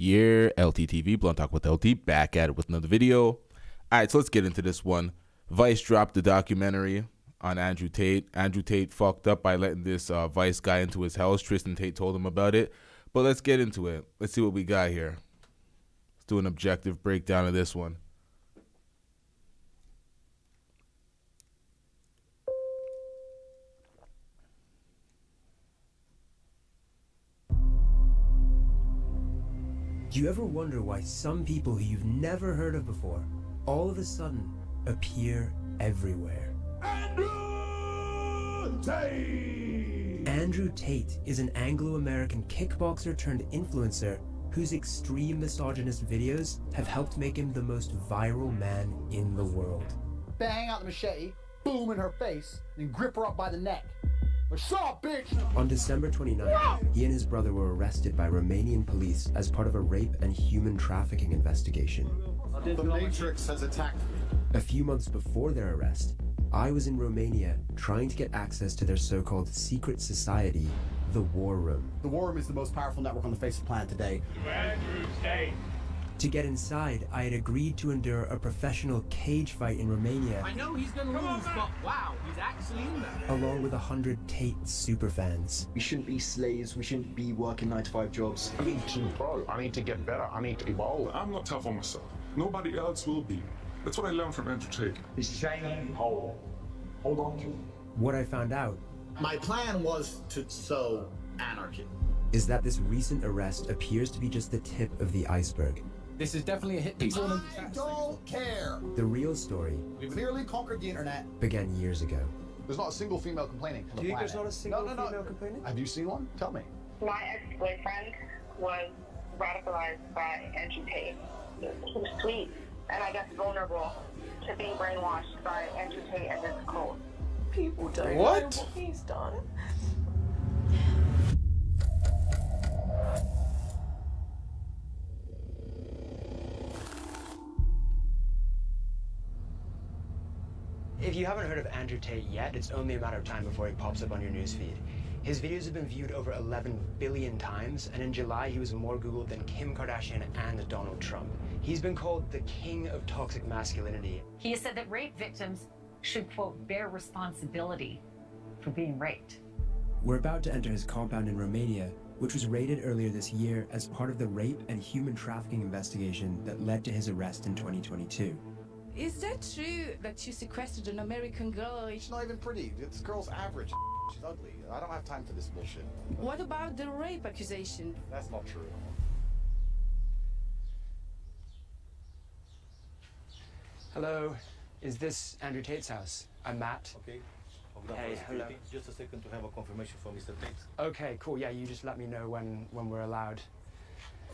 Yeah, LTTV, Blunt Talk with LT, back at it with another video. Alright, so let's get into this one. Vice dropped the documentary on Andrew Tate. Andrew Tate fucked up by letting this Vice guy into his house. Tristan Tate told him about it. But let's get into it. Let's see what we got here. Let's do an objective breakdown of this one. Do you ever wonder why some people who you've never heard of before all of a sudden appear everywhere? Andrew Tate! Andrew Tate is an Anglo-American kickboxer turned influencer whose extreme misogynist videos have helped make him the most viral man in the world. Bang out the machete, boom in her face, and grip her up by the neck. Like, shut up, bitch! On December 29th, he and his brother were arrested by Romanian police as part of a rape and human trafficking investigation. The Matrix has attacked me. A few months before their arrest, I was in Romania trying to get access to their so-called secret society, the War Room. The War Room is the most powerful network on the face of the planet today. Andrew Tate! To get inside, I had agreed to endure a professional cage fight in Romania. I know he's gonna lose, but wow, he's actually in there. Along with 100 Tate superfans. We shouldn't be slaves, we shouldn't be working 9-to-5 jobs. I need to grow, I need to get better, I need to evolve. I'm not tough on myself. Nobody else will be. That's what I learned from Andrew Tate. This chain, hold on to it. What I found out My plan was to sow anarchy. is that this recent arrest appears to be just the tip of the iceberg. This is definitely a hit piece. I don't care. The real story We've nearly conquered the internet. began years ago. There's not a single female complaining on the planet. there's not a single no. female complaining? Have you seen one? Tell me. My ex-boyfriend was radicalized by Andrew Tate. He was sweet and I guess vulnerable to being brainwashed by Andrew Tate and his cult. People don't know what he's done. If you haven't heard of Andrew Tate yet, it's only a matter of time before he pops up on your newsfeed. His videos have been viewed over 11 billion times, and in July he was more Googled than Kim Kardashian and Donald Trump. He's been called the king of toxic masculinity. He has said that rape victims should, quote, bear responsibility for being raped. We're about to enter his compound in Romania, which was raided earlier this year as part of the rape and human trafficking investigation that led to his arrest in 2022. Is that true that you sequestered an American girl? She's not even pretty. This girl's average. She's ugly. I don't have time for this bullshit. What about the rape accusation? That's not true. Hello, is this Andrew Tate's house? I'm Matt. Okay. Hey, hello. Just a second to have a confirmation from Mr. Tate. Okay, cool. Yeah, you just let me know when we're allowed.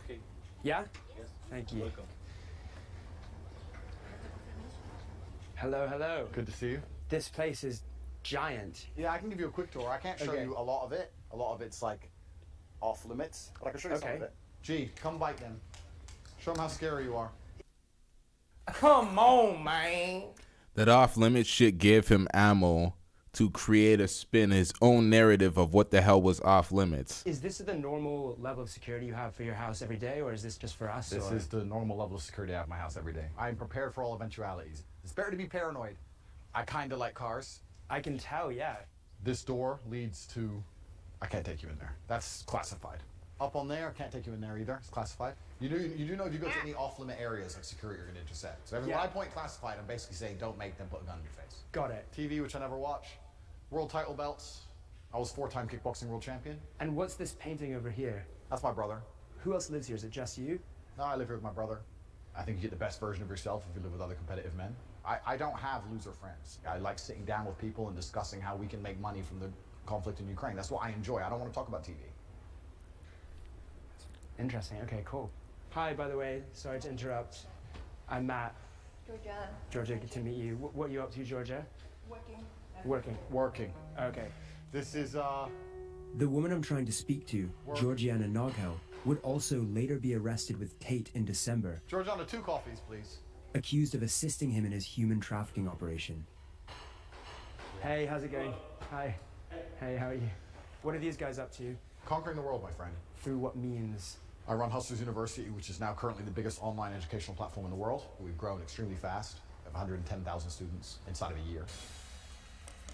Okay. Yeah? Yes. Thank you. Welcome. Hello, hello. Good to see you. This place is giant. Yeah, I can give you a quick tour. I can't show Okay. you a lot of it. A lot of it's like off limits, but I can show you some Okay. of it. Gee, come bite them. Show them how scary you are. Come on, man. That off-limit shit gave him ammo to create a spin, his own narrative of what the hell was off-limits. Is this the normal level of security you have for your house every day, or is this just for us? This or? is the normal level of security I have at my house every day. I am prepared for all eventualities. It's better to be paranoid. I kind of like cars. I can tell, yeah. This door leads to... I can't take you in there. That's classified. Up on there, I can't take you in there either. It's classified. You do know if you go to any off-limit areas of security, you're going to intersect. So when I point classified, I'm basically saying don't make them put a gun in your face. Got it. TV, which I never watch. World title belts. I was 4-time kickboxing world champion. And what's this painting over here? That's my brother. Who else lives here? Is it just you? No, I live here with my brother. I think you get the best version of yourself if you live with other competitive men. I don't have loser friends. I like sitting down with people and discussing how we can make money from the conflict in Ukraine. That's what I enjoy. I don't want to talk about TV. Interesting. Okay, cool. Hi, by the way. Sorry to interrupt. I'm Matt. Georgia. Georgia, good to meet you. What are you up to, Georgia? Working. Working. Okay. This is, The woman I'm trying to speak to, Georgiana Noghel, would also later be arrested with Tate in December, Georgiana, 2 coffees, please. accused of assisting him in his human trafficking operation. Hey, how's it going? Hi. Hey, how are you? What are these guys up to? Conquering the world, my friend. Through what means? I run Hustlers University, which is now currently the biggest online educational platform in the world. We've grown extremely fast. We have 110,000 students inside of a year.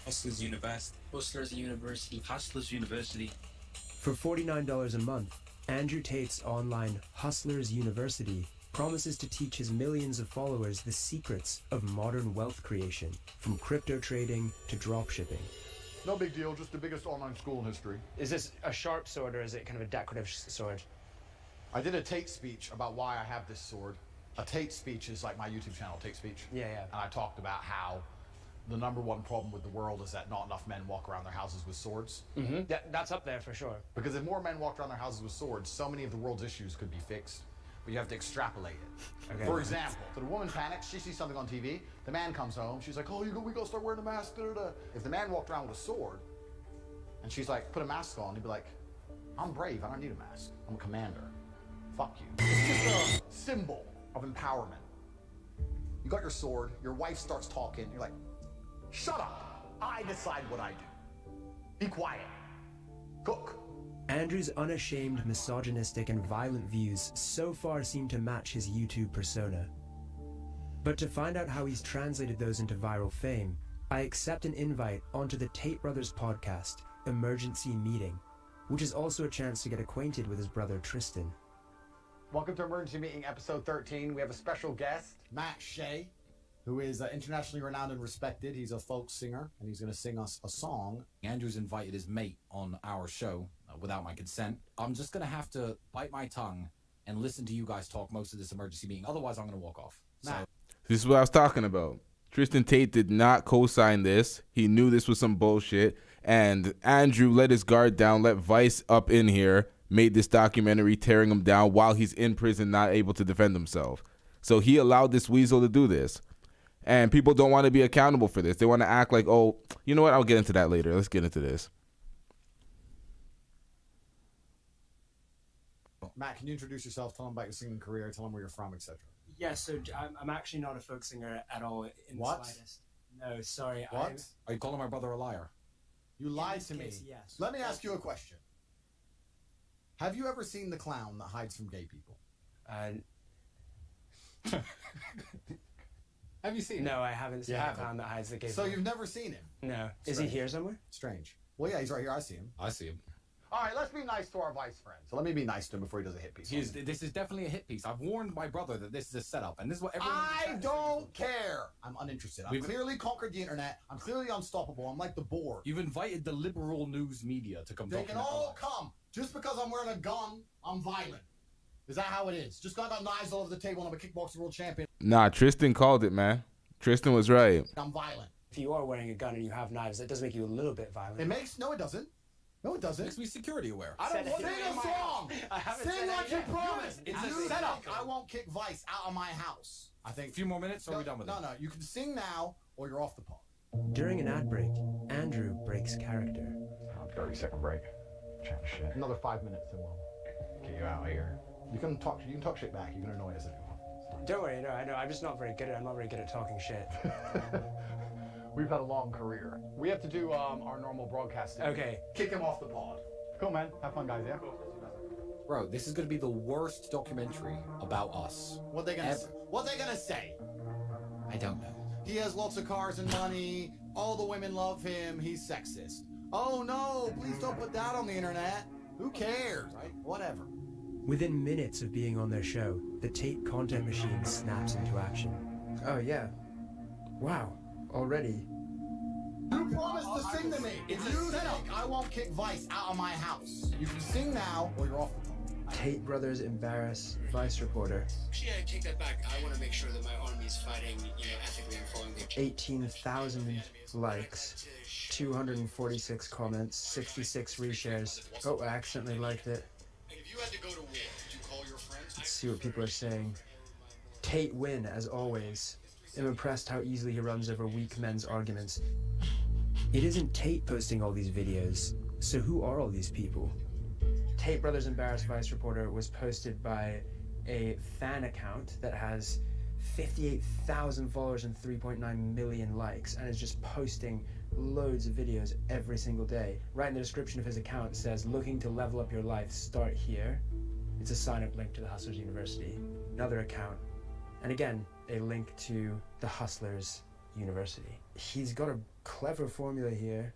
Hustlers University. Hustlers University. Hustlers University. For $49 a month, Andrew Tate's online Hustlers University promises to teach his millions of followers the secrets of modern wealth creation, from crypto trading to dropshipping. No big deal, just the biggest online school in history. Is this a sharp sword or is it kind of a decorative sword? I did a Tate speech about why I have this sword. A Tate speech is like my YouTube channel, Tate Speech. Yeah. And I talked about how the #1 problem with the world is that not enough men walk around their houses with swords. Mm-hmm. That's up there for sure. Because if more men walked around their houses with swords, so many of the world's issues could be fixed. But you have to extrapolate it. Okay. For example, so the woman panics, she sees something on TV, the man comes home, she's like, oh, we gotta start wearing a mask, da, da, da. If the man walked around with a sword, and she's like, put a mask on, he'd be like, I'm brave, I don't need a mask. I'm a commander. Fuck you. It's just a symbol of empowerment. You got your sword, your wife starts talking, you're like, shut up, I decide what I do. Be quiet. Cook. Andrew's unashamed, misogynistic, and violent views so far seem to match his YouTube persona. But to find out how he's translated those into viral fame, I accept an invite onto the Tate Brothers podcast, Emergency Meeting, which is also a chance to get acquainted with his brother Tristan. Welcome to Emergency Meeting, episode 13. We have a special guest, Matt Shea, who is internationally renowned and respected. He's a folk singer, and he's going to sing us a song. Andrew's invited his mate on our show without my consent. I'm just going to have to bite my tongue and listen to you guys talk most of this emergency meeting. Otherwise, I'm going to walk off. Matt. This is what I was talking about. Tristan Tate did not co-sign this. He knew this was some bullshit. And Andrew let his guard down, let Vice up in here, made this documentary tearing him down while he's in prison, not able to defend himself. So he allowed this weasel to do this. And people don't want to be accountable for this. They want to act like, oh, you know what? I'll get into that later. Let's get into this. Matt, can you introduce yourself? Tell them about your singing career. Tell them where you're from, etc. Yeah, so I'm actually not a folk singer at all in the slightest. No, sorry. What? Are you calling my brother a liar? You lied to me. Case, yes. Let me ask you a question. Have you ever seen the clown that hides from gay people? Have you seen him? No, I haven't seen the clown that hides the gay So people. you've never seen him? No. Is he here somewhere? Strange. Well, yeah, he's right here. I see him. I see him. All right, let's be nice to our vice friend. So let me be nice to him before he does a hit piece. This is definitely a hit piece. I've warned my brother that this is a setup, and this is what everyone... I don't care. I'm uninterested. I've clearly conquered the internet. I'm clearly unstoppable. I'm like the board. You've invited the liberal news media to come They talk can all come. Just because I'm wearing a gun, I'm violent. Is that how it is? Just got knives all over the table and I'm a kickboxing world champion. Nah, Tristan called it, man. Tristan was right. I'm violent. If you are wearing a gun and you have knives, that does make you a little bit violent. No, it doesn't. No, it doesn't. Makes me security aware. I don't want to sing a song. Sing what you promised. It's You a said setup. I won't kick Vice out of my house. I think. A few more minutes, or are we done with it? No, you can sing now, or you're off the pod. During an ad break, Andrew breaks character. 30-second break. Chat shit. Another 5 minutes, and we'll get you out of here. You can talk shit back. You can annoy us if you want. Don't worry, no, I know. I'm just not very good at. I'm not very good at talking shit. We've had a long career. We have to do our normal broadcasting. Okay. Kick him off the pod. Cool, man. Have fun, guys. Yeah. Bro, this is going to be the worst documentary about us. What they gonna say? I don't know. He has lots of cars and money. All the women love him. He's sexist. Oh no! Please don't put that on the internet. Who cares? Right? Whatever. Within minutes of being on their show, the Tate content machine snaps into action. Oh yeah. Wow. Already. You promised to sing to me. If you think I won't kick Vice out of my house, you can sing now or you're off the phone. Tate Brothers embarrass Vice reporter. Actually, I take that back. I want to make sure that my army is fighting, ethically and following the... 18,000 likes, 246 comments, 66 reshares. Oh, I accidentally liked it. If you had to go to war, did you call your friends? Let's see what people are saying. Tate win, as always. I'm impressed how easily he runs over weak men's arguments. It isn't Tate posting all these videos, so who are all these people? Tate Brothers Embarrassed Vice Reporter was posted by a fan account that has 58,000 followers and 3.9 million likes, and is just posting loads of videos every single day. Right in the description of his account it says, looking to level up your life, start here. It's a sign-up link to the Hustlers University, another account, and again, a link to the Hustlers University. He's got a clever formula here.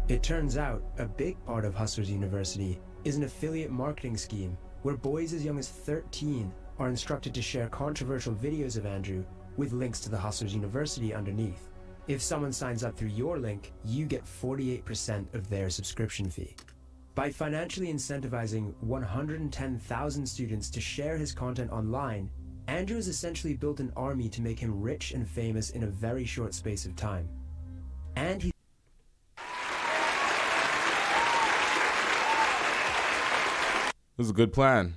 It turns out a big part of Hustlers University is an affiliate marketing scheme where boys as young as 13 are instructed to share controversial videos of Andrew with links to the Hustlers University underneath. If someone signs up through your link, you get 48% of their subscription fee. By financially incentivizing 110,000 students to share his content online, Andrew has essentially built an army to make him rich and famous in a very short space of time. And he It was a good plan.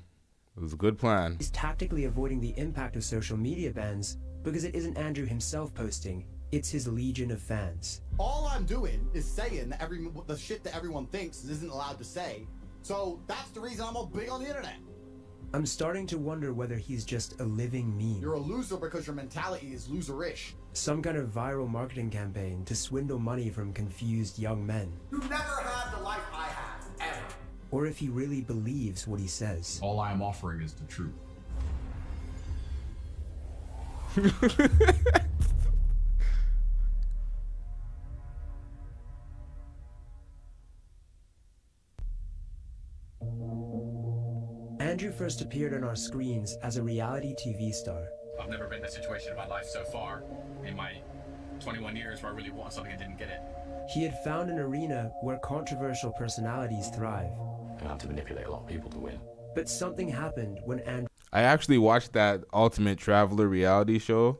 It was a good plan. He's tactically avoiding the impact of social media bans because it isn't Andrew himself posting, it's his legion of fans. All I'm doing is saying that the shit that everyone thinks isn't allowed to say. So that's the reason I'm all big on the internet. I'm starting to wonder whether he's just a living meme. You're a loser because your mentality is loserish. Some kind of viral marketing campaign to swindle money from confused young men. You never had the life I have, ever. Or if he really believes what he says. All I am offering is the truth. Andrew first appeared on our screens as a reality TV star. I've never been in a situation in my life so far, in my 21 years, where I really want something and didn't get it. He had found an arena where controversial personalities thrive. I have to manipulate a lot of people to win. But something happened when Andrew... I actually watched that Ultimate Traveler reality show.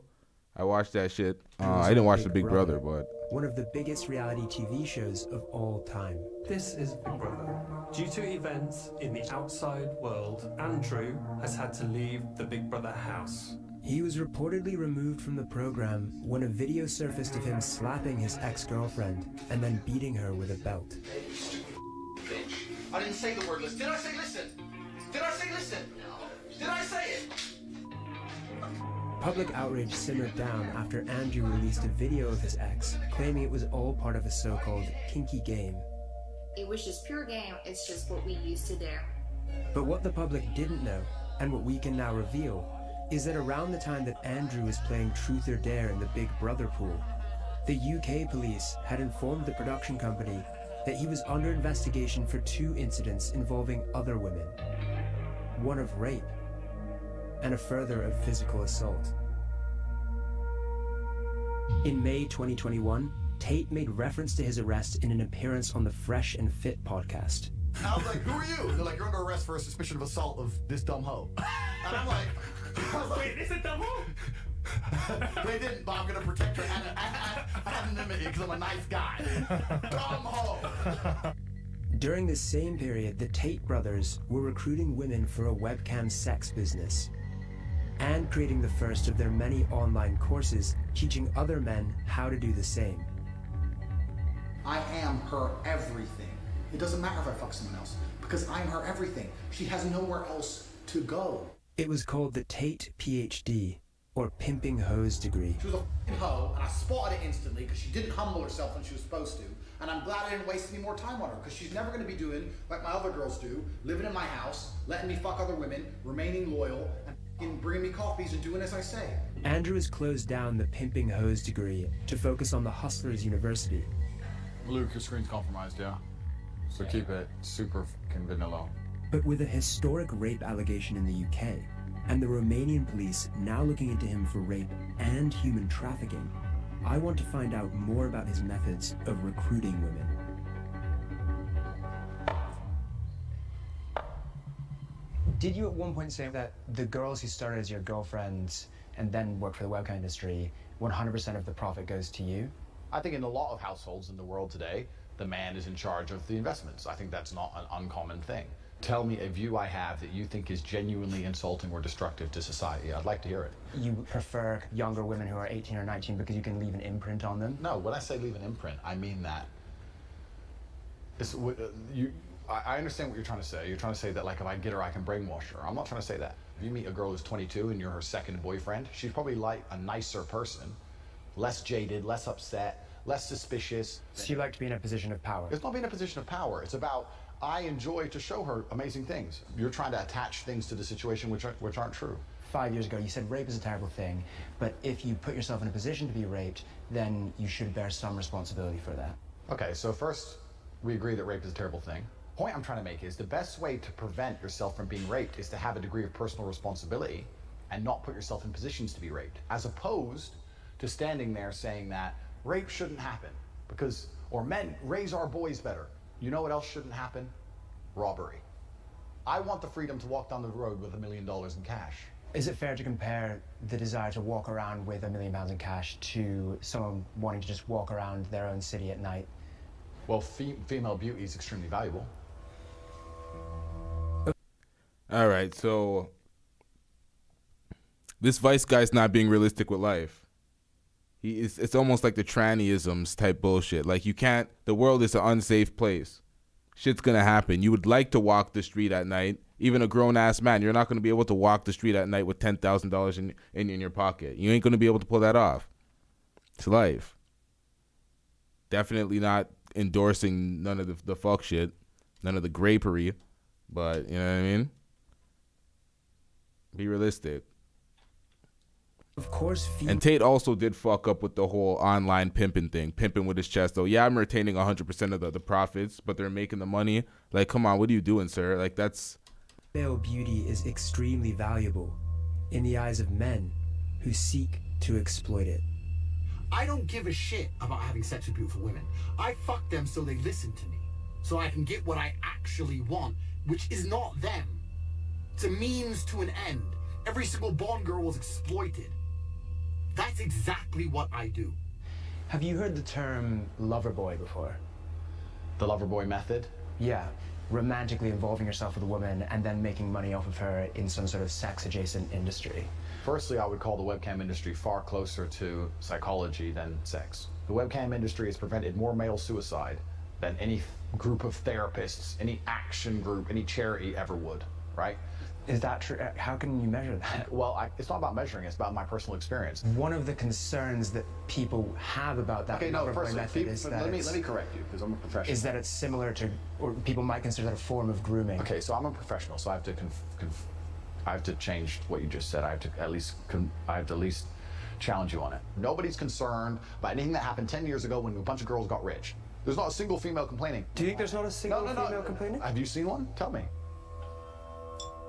I watched that shit. I didn't watch the Big Brother, but... One of the biggest reality TV shows of all time. This is Big Brother. Due to events in the outside world, Andrew has had to leave the Big Brother house. He was reportedly removed from the program when a video surfaced of him slapping his ex-girlfriend and then beating her with a belt. Bitch. I didn't say the word listen. Did I say listen? Did I say listen? No. Did I say it? Public outrage simmered down after Andrew released a video of his ex, claiming it was all part of a so-called kinky game. It was just pure game, it's just what we used to do. But what the public didn't know, and what we can now reveal, is that around the time that Andrew was playing Truth or Dare in the Big Brother pool, the UK police had informed the production company that he was under investigation for 2 incidents involving other women. One of rape, and a further of physical assault. In May 2021, Tate made reference to his arrest in an appearance on the Fresh and Fit podcast. I was like, who are you? They're like, you're under arrest for a suspicion of assault of this dumb hoe. And I'm like, wait, this is dumb hoe? They didn't, but I'm going to protect her anonymity because I'm a nice guy. Dumb hoe. During the same period, the Tate brothers were recruiting women for a webcam sex business and creating the first of their many online courses teaching other men how to do the same. I am her everything. It doesn't matter if I fuck someone else because I'm her everything. She has nowhere else to go. It was called the Tate PhD, or Pimping Hoes degree. She was a f***ing hoe, and I spotted it instantly because she didn't humble herself when she was supposed to. And I'm glad I didn't waste any more time on her because she's never going to be doing like my other girls do, living in my house, letting me fuck other women, remaining loyal, and bringing me coffees and doing as I say. Andrew has closed down the Pimping Hoes degree to focus on the Hustlers University. Luke, your screen's compromised, yeah? So keep it super fucking vanilla. But with a historic rape allegation in the UK, and the Romanian police now looking into him for rape and human trafficking, I want to find out more about his methods of recruiting women. Did you at one point say that the girls who started as your girlfriends and then worked for the webcam industry, 100% of the profit goes to you? I think in a lot of households in the world today, the man is in charge of the investments. I think that's not an uncommon thing. Tell me a view I have that you think is genuinely insulting or destructive to society. I'd like to hear it. You prefer younger women who are 18 or 19 because you can leave an imprint on them? No, when I say leave an imprint, I mean that. I understand what you're trying to say. You're trying to say that, like, if I get her, I can brainwash her. I'm not trying to say that. If you meet a girl who's 22 and you're her second boyfriend, she's probably like a nicer person, less jaded, less upset, less suspicious. So you like to be in a position of power? It's not being in a position of power. It's about I enjoy to show her amazing things. You're trying to attach things to the situation which aren't true. 5 years ago, you said rape is a terrible thing, but if you put yourself in a position to be raped, then you should bear some responsibility for that. Okay, so first, we agree that rape is a terrible thing. The point I'm trying to make is the best way to prevent yourself from being raped is to have a degree of personal responsibility and not put yourself in positions to be raped, as opposed to standing there saying that rape shouldn't happen because, or men, raise our boys better. You know what else shouldn't happen? Robbery. I want the freedom to walk down the road with $1 million in cash. Is it fair to compare the desire to walk around with £1 million in cash to someone wanting to just walk around their own city at night? Well, female beauty is extremely valuable. All right, so this Vice guy's not being realistic with life. It's almost like the trannyisms type bullshit. Like, you can't, the world is an unsafe place. Shit's gonna happen. You would like to walk the street at night. Even a grown-ass man, you're not gonna be able to walk the street at night with $10,000 in your pocket. You ain't gonna be able to pull that off. It's life. Definitely not endorsing none of the fuck shit, none of the grapery, but you know what I mean? Be realistic. Of course. And Tate also did fuck up with the whole online pimping thing, pimping with his chest though. Yeah, I'm retaining 100% of the profits, but they're making the money. Like, come on, what are you doing, sir? Like, that's... Male beauty is extremely valuable in the eyes of men who seek to exploit it. I don't give a shit about having sex with beautiful women. I fuck them so they listen to me, so I can get what I actually want, which is not them. It's a means to an end. Every single Bond girl was exploited. That's exactly what I do. Have you heard the term lover boy before? The lover boy method? Yeah. Romantically involving yourself with a woman and then making money off of her in some sort of sex-adjacent industry. Firstly, I would call the webcam industry far closer to psychology than sex. The webcam industry has prevented more male suicide than any group of therapists, any action group, any charity ever would, right? Is that true? How can you measure that? Well, it's not about measuring, it's about my personal experience. One of the concerns that people have about that method is that let me correct you, because I'm a professional. Is that it's similar to, or people might consider that a form of grooming. Okay, so I'm a professional, so I have to change what you just said. I have to at least challenge you on it. Nobody's concerned about anything that happened 10 years ago when a bunch of girls got rich. There's not a single female complaining. Do you think there's not a single female complaining? Have you seen one? Tell me.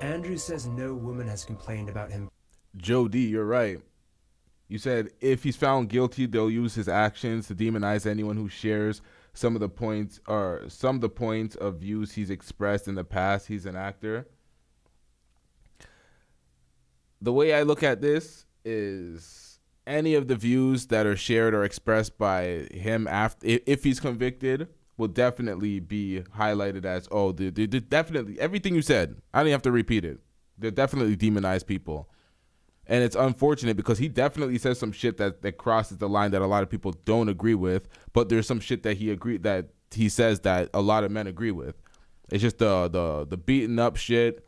Andrew says no woman has complained about him. Joe D, you're right. You said if he's found guilty, they'll use his actions to demonize anyone who shares some of the points of views he's expressed in the past. He's an actor. The way I look at this is any of the views that are shared or expressed by him after, if he's convicted, will definitely be highlighted as, oh, they definitely, everything you said, I don't even have to repeat it. They're definitely demonized people. And it's unfortunate because he definitely says some shit that crosses the line that a lot of people don't agree with, but there's some shit that he says that a lot of men agree with. It's just the beating up shit,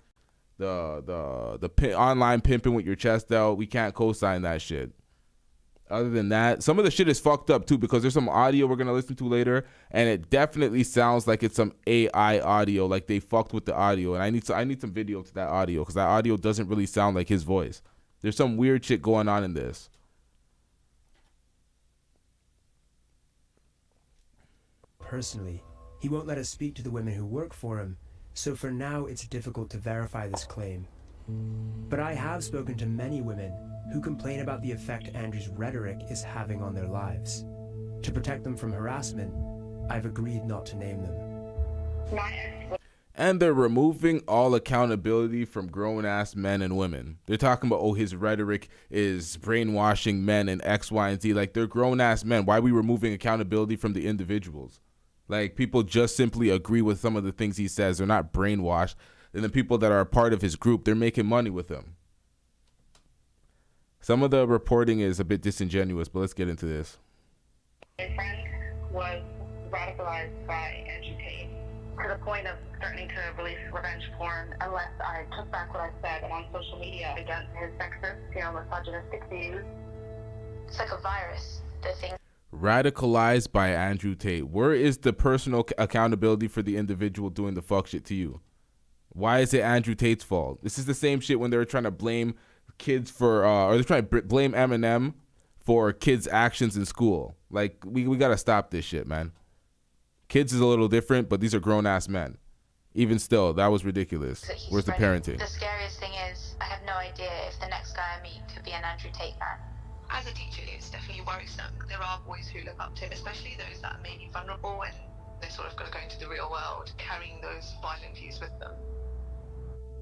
the online pimping with your chest out. We can't co-sign that shit. Other than that, some of the shit is fucked up too, because there's some audio we're gonna listen to later, and it definitely sounds like it's some AI audio, like they fucked with the audio. And I need some video to that audio, because that audio doesn't really sound like his voice. There's some weird shit going on in this. Personally, he won't let us speak to the women who work for him, so for now it's difficult to verify this claim. But I have spoken to many women who complain about the effect Andrew's rhetoric is having on their lives. To protect them from harassment, I've agreed not to name them. And they're removing all accountability from grown-ass men and women. They're talking about, oh, his rhetoric is brainwashing men and X, Y, and Z. Like, they're grown-ass men. Why are we removing accountability from the individuals? Like, people just simply agree with some of the things he says. They're not brainwashed. And the people that are a part of his group, they're making money with him. Some of the reporting is a bit disingenuous, but let's get into this. My friend was radicalized by Andrew Tate to the point of threatening to release revenge porn unless I took back what I said on social media against his sexist, misogynistic views. It's like a virus. The thing. Radicalized by Andrew Tate. Where is the personal accountability for the individual doing the fuck shit to you? Why is it Andrew Tate's fault? This is the same shit when they were trying to blame kids for, or they're trying to blame Eminem for kids' actions in school. Like, we gotta stop this shit, man. Kids is a little different, but these are grown-ass men. Even still, that was ridiculous. Where's the parenting? The scariest thing is, I have no idea if the next guy I meet could be an Andrew Tate fan. As a teacher, it's definitely worrisome. There are boys who look up to him, especially those that are maybe vulnerable and they're sort of going to go into the real world, carrying those violent views with them.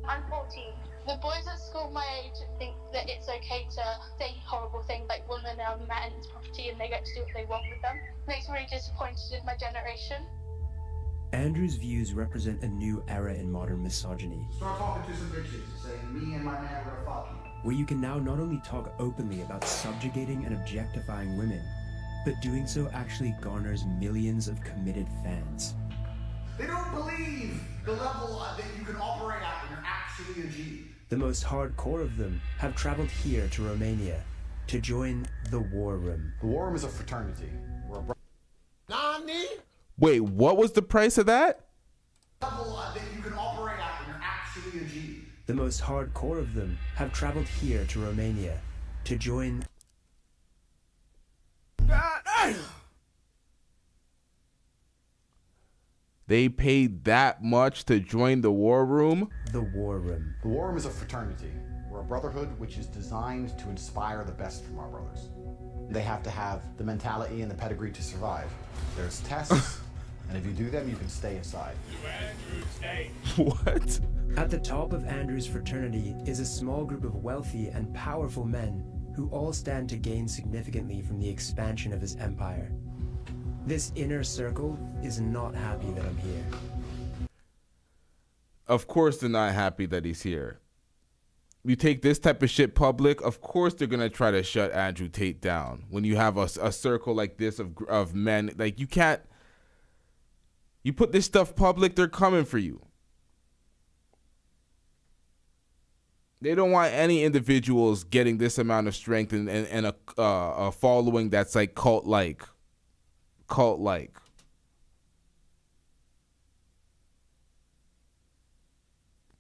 I'm 14. The boys at school my age think that it's okay to say horrible things like women are men's property and they get to do what they want with them. Makes me really disappointed in my generation. Andrew's views represent a new era in modern misogyny. Start talking to some bitches, saying me and my man were fucking. Where you can now not only talk openly about subjugating and objectifying women, but doing so actually garners millions of committed fans. They don't believe the level that you can operate at when you're actually a G. The most hardcore of them have traveled here to Romania to join the War Room. The War Room is a fraternity. We're a Nani? Wait, what was the price of that? Level that you can operate at when you're actually a G. The most hardcore of them have traveled here to Romania to join. They paid that much to join the War Room? The War Room. The War Room is a fraternity. We're a brotherhood which is designed to inspire the best from our brothers. They have to have the mentality and the pedigree to survive. There's tests, and if you do them, you can stay inside. What? At the top of Andrew's fraternity is a small group of wealthy and powerful men who all stand to gain significantly from the expansion of his empire. This inner circle is not happy that I'm here. Of course they're not happy that he's here. You take this type of shit public, of course they're going to try to shut Andrew Tate down. When you have a circle like this of men, like you can't, you put this stuff public, they're coming for you. They don't want any individuals getting this amount of strength and a following that's like cult-like. Cult-like.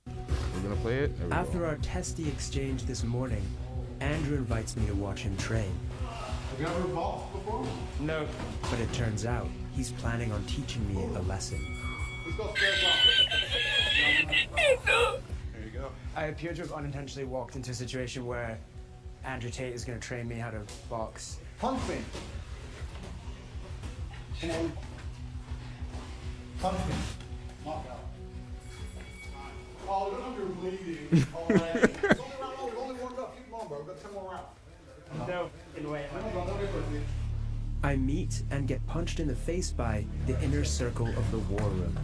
We're gonna play it? After our testy exchange this morning, Andrew invites me to watch him train. Have you ever boxed before? No. But it turns out he's planning on teaching me a lesson. Let's go square block. There you go. I appear to have unintentionally walked into a situation where Andrew Tate is going to train me how to box. Punch me. Come on. Punch me. Knock out. Oh, you're bleeding already. It's only round one. We've only warmed up. Keep on, bro. We've got 10 more rounds. No, in way. I meet and get punched in the face by the inner circle of the War Room.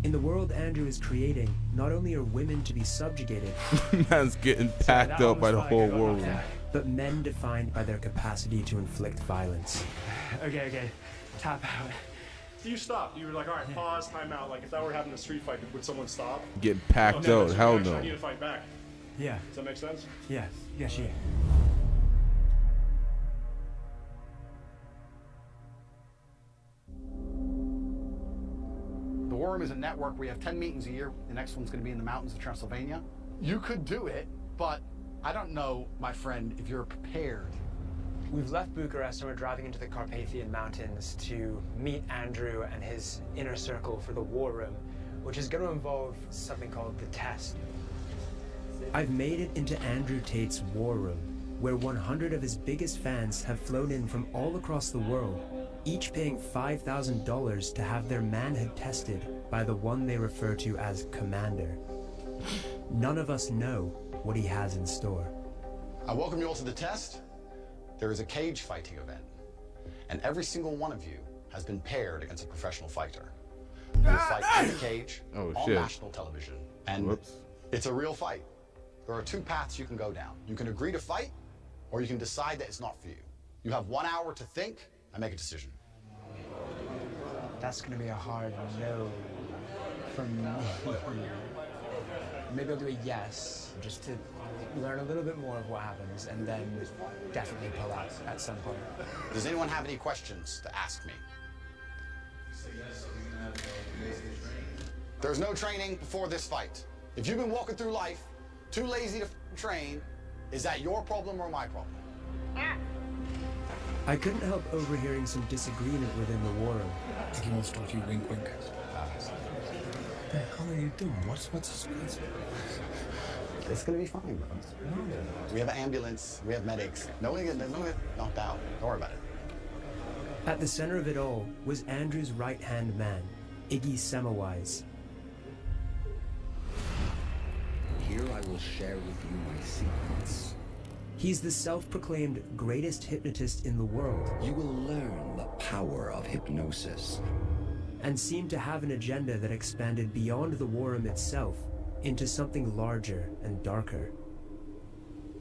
In the world Andrew is creating, not only are women to be subjugated, man's getting packed up by the whole War Room, but men defined by their capacity to inflict violence. Okay. Tap out. You stopped. You were like, all right, pause, time out. Like, if that were having a street fight, would someone stop? Getting packed out. Hell no. I need to fight back. Yeah. Does that make sense? Yes. Yes, yeah. The War Room is a network. We have 10 meetings a year. The next one's going to be in the mountains of Transylvania. You could do it, but I don't know, my friend, if you're prepared. We've left Bucharest and we're driving into the Carpathian Mountains to meet Andrew and his inner circle for the War Room, which is going to involve something called the test. I've made it into Andrew Tate's War Room, where 100 of his biggest fans have flown in from all across the world, each paying $5,000 to have their manhood tested by the one they refer to as Commander. None of us know what he has in store. I welcome you all to the test. There is a cage fighting event, and every single one of you has been paired against a professional fighter. You will fight in the cage on national television, and it's a real fight. There are two paths you can go down. You can agree to fight, or you can decide that it's not for you. You have 1 hour to think and make a decision. That's going to be a hard no from me. Maybe I'll do a yes, just to learn a little bit more of what happens, and then definitely pull out at some point. Does anyone have any questions to ask me? There's no training before this fight. If you've been walking through life too lazy to train, is that your problem or my problem? I couldn't help overhearing some disagreement within the war room. I think he wants to talk to you, wink, wink. What the hell are you doing? What's this? It's gonna be fine, bro. We have an ambulance, we have medics. No one gets knocked out. Don't worry about it. At the center of it all was Andrew's right-hand man, Iggy Semmelweis. Here I will share with you my secrets. He's the self-proclaimed greatest hypnotist in the world. You will learn the power of hypnosis. And seemed to have an agenda that expanded beyond the war room itself into something larger and darker.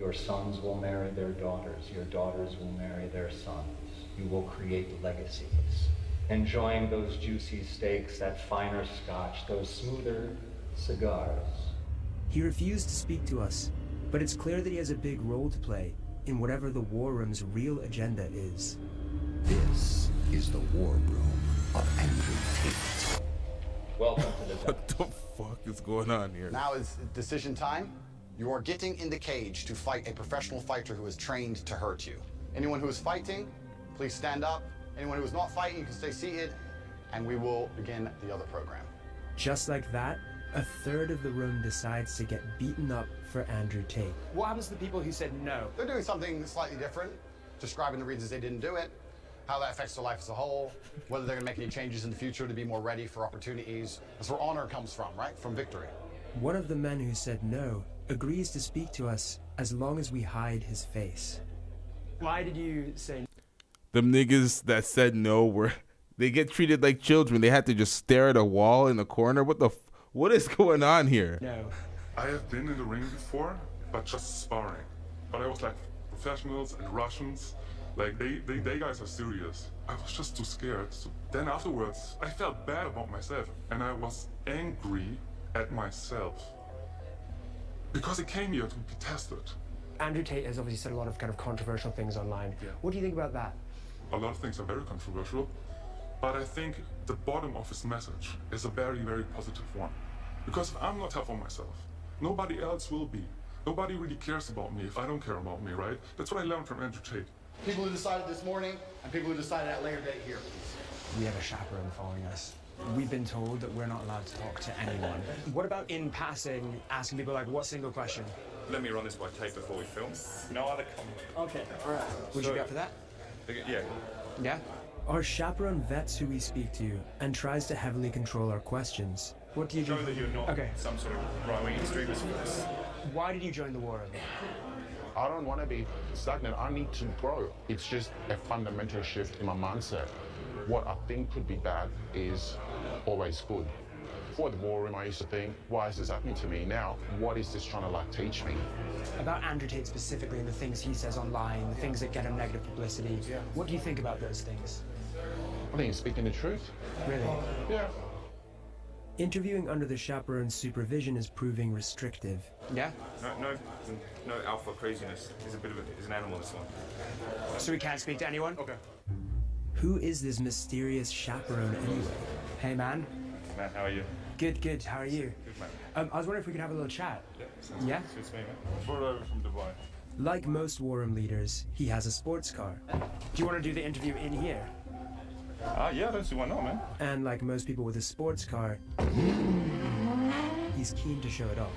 Your sons will marry their daughters. Your daughters will marry their sons. You will create legacies. Enjoying those juicy steaks, that finer scotch, those smoother cigars. He refused to speak to us, but it's clear that he has a big role to play in whatever the war room's real agenda is. This is the war room of Andrew Tate. Welcome to the What the fuck is going on here? Now is decision time. You are getting in the cage to fight a professional fighter who is trained to hurt you. Anyone who is fighting, please stand up. Anyone who is not fighting, you can stay seated, and we will begin the other program. Just like that, a third of the room decides to get beaten up for Andrew Tate. What happens to the people who said no? They're doing something slightly different, describing the reasons they didn't do it, how that affects their life as a whole, whether they're gonna make any changes in the future to be more ready for opportunities. That's where honor comes from, right? From victory. One of the men who said no agrees to speak to us as long as we hide his face. Why did you say no? Them niggas that said no they get treated like children. They had to just stare at a wall in the corner. What is going on here? No. I have been in the ring before, but just sparring. But I was like professionals and Russians. Like they guys are serious. I was just too scared. So then afterwards, I felt bad about myself, and I was angry at myself because I came here to be tested. Andrew Tate has obviously said a lot of kind of controversial things online. Yeah. What do you think about that? A lot of things are very controversial, but I think the bottom of his message is a very, very positive one. Because if I'm not tough on myself, nobody else will be. Nobody really cares about me if I don't care about me, right? That's what I learned from Andrew Tate. People who decided this morning and people who decided at a later date here, please. We have a chaperone following us. We've been told that we're not allowed to talk to anyone. What about in passing, asking people like, what single question? Let me run this by Tate before we film. No other comment. Okay, all right. Would you be up for that? Yeah. Yeah? Our chaperone vets who we speak to and tries to heavily control our questions. What do you do? Show that you're not some sort of right-wing extremist. Why did you join the war room? I don't want to be stagnant. I need to grow. It's just a fundamental shift in my mindset. What I think could be bad is always good. Before the war room, I used to think, why is this happening to me? Now, what is this trying to like teach me? About Andrew Tate specifically and the things he says online, the things that get him negative publicity. Yeah. What do you think about those things? I think he's speaking the truth. Really? Yeah. Interviewing under the chaperone's supervision is proving restrictive. Yeah? No alpha craziness. He's an animal, this one. So we can't speak to anyone? Okay. Who is this mysterious chaperone anyway? Hey, man. Man, how are you? Good, good. How are you? Good, man. I was wondering if we could have a little chat. Yeah? Suits me, man. Brought over from Dubai. Like most war room leaders, he has a sports car. Do you want to do the interview in here? Yeah, I don't see why not, man. And like most people with a sports car, he's keen to show it off.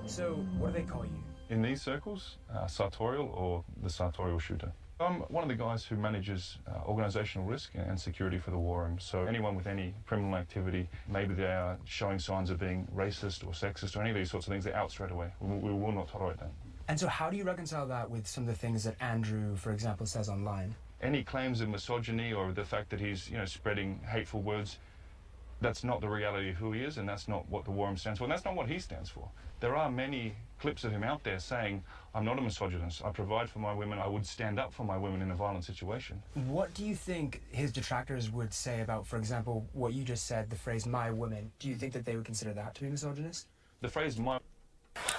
So, what do they call you? In these circles, sartorial or the sartorial shooter. I'm one of the guys who manages organizational risk and security for the war room. So anyone with any criminal activity, maybe they are showing signs of being racist or sexist or any of these sorts of things, they're out straight away. We will not tolerate that. And so how do you reconcile that with some of the things that Andrew, for example, says online? Any claims of misogyny or the fact that he's, spreading hateful words, That's not the reality of who he is, and that's not what the war room stands for, and that's not what he stands for. There are many clips of him out there saying, I'm not a misogynist, I provide for my women, I would stand up for my women in a violent situation. What do you think his detractors would say about, for example, what you just said, the phrase, my woman? Do you think that they would consider that to be misogynist? The phrase, my...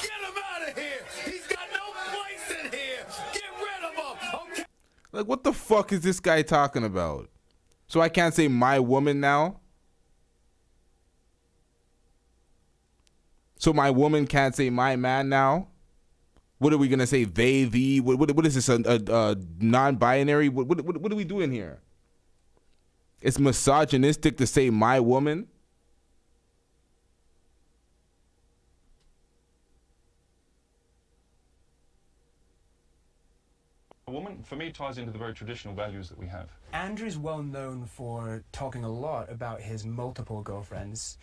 Get him out of here! He's got no place in here! Get rid of him! Okay. Like, what the fuck is this guy talking about? So I can't say my woman now? So my woman can't say my man now? What are we going to say? They, thee? What is this, a non-binary? What are we doing here? It's misogynistic to say my woman? A woman, for me, ties into the very traditional values that we have. Andrew's well known for talking a lot about his multiple girlfriends.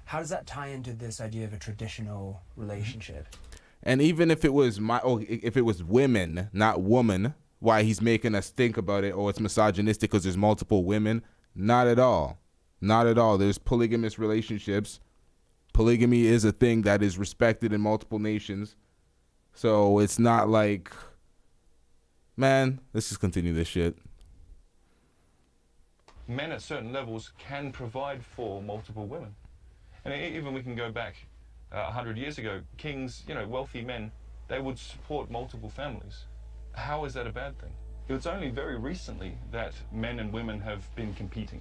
How does that tie into this idea of a traditional relationship? And even if it was if it was women, not woman, why he's making us think about it, it's misogynistic because there's multiple women? Not at all. Not at all. There's polygamous relationships. Polygamy is a thing that is respected in multiple nations. So it's not like, man, let's just continue this shit. Men at certain levels can provide for multiple women. And even we can go back 100 years ago, kings, wealthy men, they would support multiple families. How is that a bad thing? It's only very recently that men and women have been competing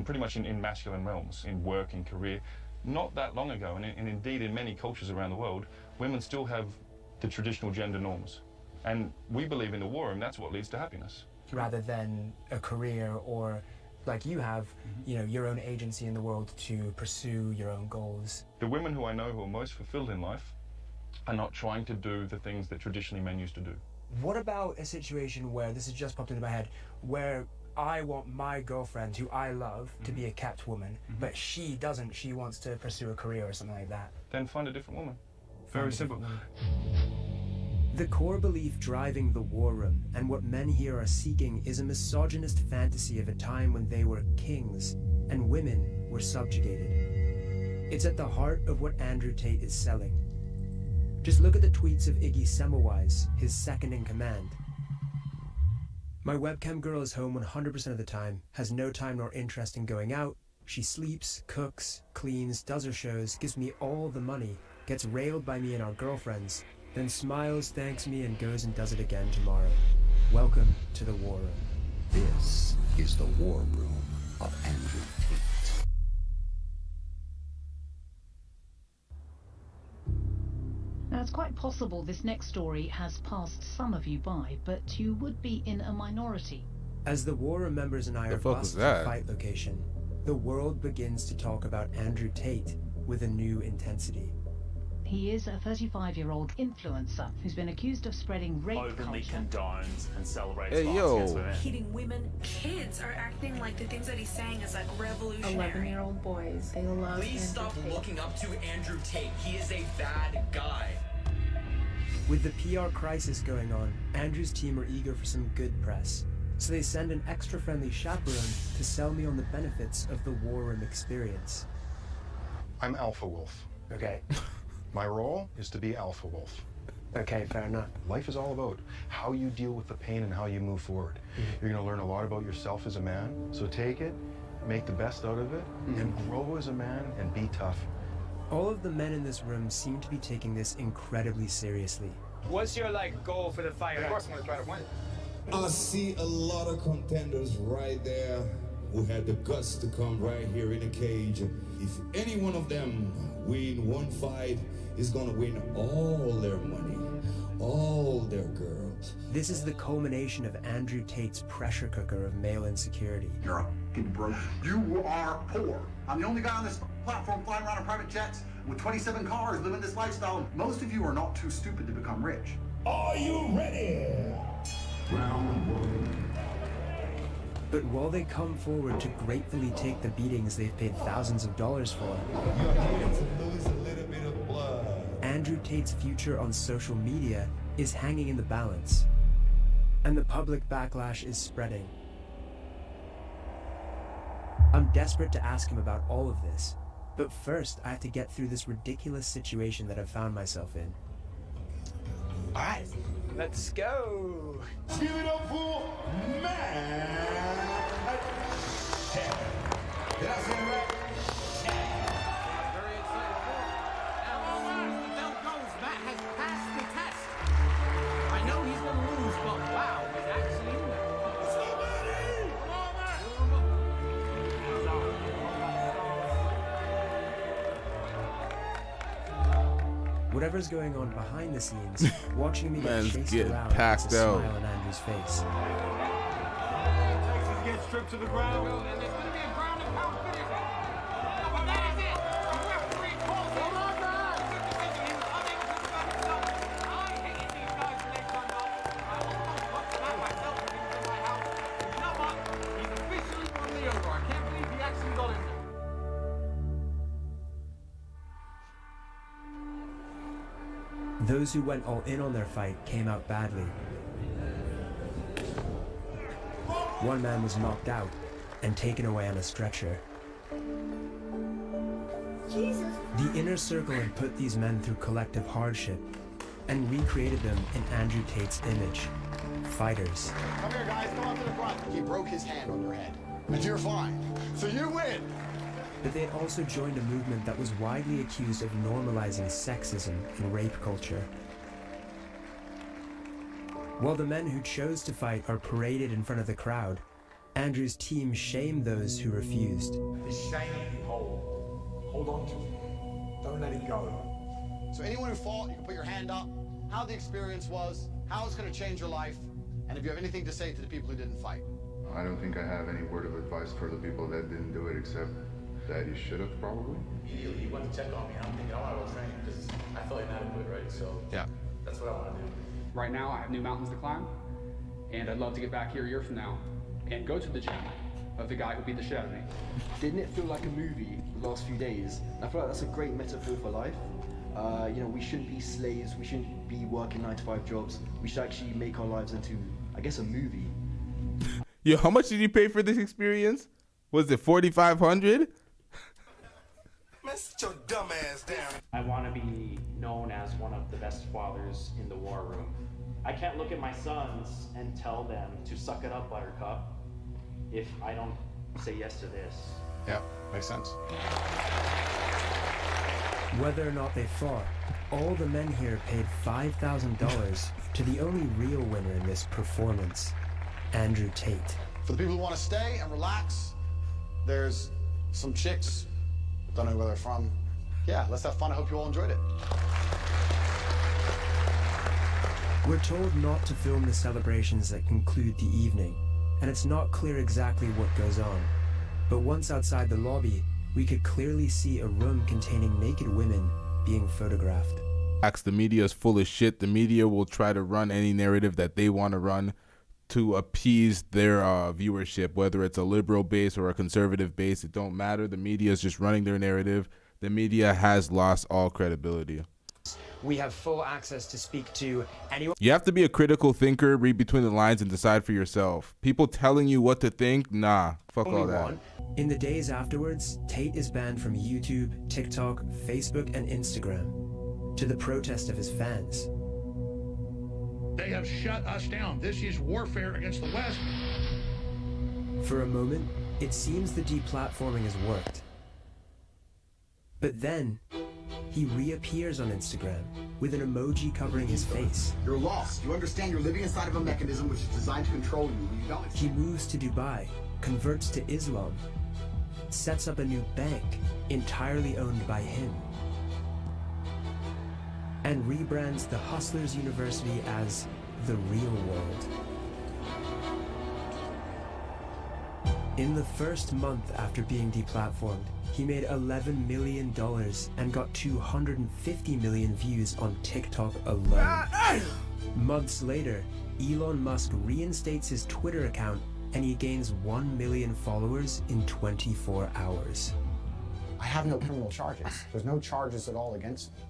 pretty much in masculine realms, in work and career. Not that long ago, and indeed in many cultures around the world, women still have the traditional gender norms. And we believe in the war room, that's what leads to happiness. Rather than a career or, like you have, your own agency in the world to pursue your own goals. The women who I know who are most fulfilled in life are not trying to do the things that traditionally men used to do. What about a situation where, this has just popped into my head, where I want my girlfriend, who I love, to be a kept woman, but she doesn't, she wants to pursue a career or something like that? Then find a different woman. Very simple. The core belief driving the war room and what men here are seeking is a misogynist fantasy of a time when they were kings and women were subjugated. It's at the heart of what Andrew Tate is selling. Just look at the tweets of Iggy Semmelweis, his second in command. My webcam girl is home 100% of the time, has no time nor interest in going out. She sleeps, cooks, cleans, does her shows, gives me all the money, gets railed by me and our girlfriends, then smiles, thanks me, and goes and does it again tomorrow. Welcome to the war room. This is the war room of Andrew Tate. Now, it's quite possible this next story has passed some of you by, but you would be in a minority. As the war room members and I are bused to the fight location, the world begins to talk about Andrew Tate with a new intensity. He is a 35-year-old influencer who's been accused of spreading rape openly culture. condones and celebrates Hey, violence against women. Hitting women. Kids are acting like the things that he's saying is like revolutionary. 11-year-old boys, they love Please Andrew stop Tate. looking up to Andrew Tate. He is a bad guy. With the PR crisis going on, Andrew's team are eager for some good press. So they send an extra friendly chaperone to sell me on the benefits of the war room experience. I'm Alpha Wolf. Okay. My role is to be Alpha Wolf. Okay, fair enough. Life is all about how you deal with the pain and how you move forward. You're going to learn a lot about yourself as a man, so take it, make the best out of it, and grow as a man and be tough. All of the men in this room seem to be taking this incredibly seriously. What's your goal for the fight? Of course I'm going to try to win. I see a lot of contenders right there who had the guts to come right here in a cage. If any one of them win one fight, is going to win all their money, all their girls. This is the culmination of Andrew Tate's pressure cooker of male insecurity. You're a fucking broke. You are poor. I'm the only guy on this platform flying around in private jets with 27 cars, living this lifestyle. Most of you are not too stupid to become rich. Are you ready? Round one. But while they come forward to gratefully take the beatings they've paid thousands of dollars for, you're here to lose a little bit of blood. Andrew Tate's future on social media is hanging in the balance. And the public backlash is spreading. I'm desperate to ask him about all of this, but first I have to get through this ridiculous situation that I've found myself in. Alright, let's go! Give it up for man! Did I say it right? Very excited for it. Now, the bell goes. Matt has passed the test. I know he's going to lose, but wow, he's actually in there. Somebody! Come on, Matt! Whatever's going on behind the scenes, watching me get Man's chased getting around packed puts a out. smile on Andrew's face. Texas gets stripped to the ground. And there's going to be a ground and pound finish. Oh, but that is it. The referee calls it. Hold on, man. He was unable to defend himself. I hated these guys when they turned up. I almost got smacked myself when he was in my house. You know what? He's officially won the over. I can't believe he actually got in there. Those who went all in on their fight came out badly. One man was knocked out and taken away on a stretcher. Jesus. The inner circle had put these men through collective hardship and recreated them in Andrew Tate's image. Fighters. Come here, guys. Come up to the front. He broke his hand on your head. And you're fine. So you win. But they had also joined a movement that was widely accused of normalizing sexism in rape culture. While the men who chose to fight are paraded in front of the crowd, Andrew's team shamed those who refused. This shame you hold on to it. Don't let it go. So anyone who fought, you can put your hand up, how the experience was, how it's going to change your life, and if you have anything to say to the people who didn't fight. I don't think I have any word of advice for the people that didn't do it, except that you should have probably. Immediately, he went to check on me, and I'm thinking, I want to go train because I felt inadequate, right? So yeah, that's what I want to do. Right now, I have new mountains to climb, and I'd love to get back here a year from now and go to the gym of the guy who beat the shit out of me. Didn't it feel like a movie the last few days? I feel like that's a great metaphor for life. You know, we shouldn't be slaves, we shouldn't be working 9-to-5 jobs. We should actually make our lives into, I guess, a movie. Yo, how much did you pay for this experience? Was it $4,500? Man, sit your dumb ass down. I want to be known as one of the best fathers in the war room. I can't look at my sons and tell them to suck it up, Buttercup, if I don't say yes to this. Yeah, makes sense. Whether or not they fought, all the men here paid $5,000 to the only real winner in this performance, Andrew Tate. For the people who want to stay and relax, there's some chicks. Don't know where they're from. Yeah, let's have fun. I hope you all enjoyed it. We're told not to film the celebrations that conclude the evening, and it's not clear exactly what goes on. But once outside the lobby, we could clearly see a room containing naked women being photographed. The media is full of shit. The media will try to run any narrative that they want to run to appease their viewership, whether it's a liberal base or a conservative base. It don't matter. The media is just running their narrative. The media has lost all credibility. We have full access to speak to anyone. You have to be a critical thinker, read between the lines, and decide for yourself. People telling you what to think, nah, fuck all that. In the days afterwards, Tate is banned from YouTube, TikTok, Facebook, and Instagram, to the protest of his fans. They have shut us down. This is warfare against the West. For a moment, it seems the deplatforming has worked. But then, he reappears on Instagram with an emoji covering his face. You're lost. You understand you're living inside of a mechanism which is designed to control you. You don't. He moves to Dubai, converts to Islam, sets up a new bank entirely owned by him, and rebrands the Hustlers University as the real world. In the first month after being deplatformed, he made $11 million and got 250 million views on TikTok alone. Months later, Elon Musk reinstates his Twitter account and he gains 1 million followers in 24 hours. I have no criminal charges. There's no charges at all against me.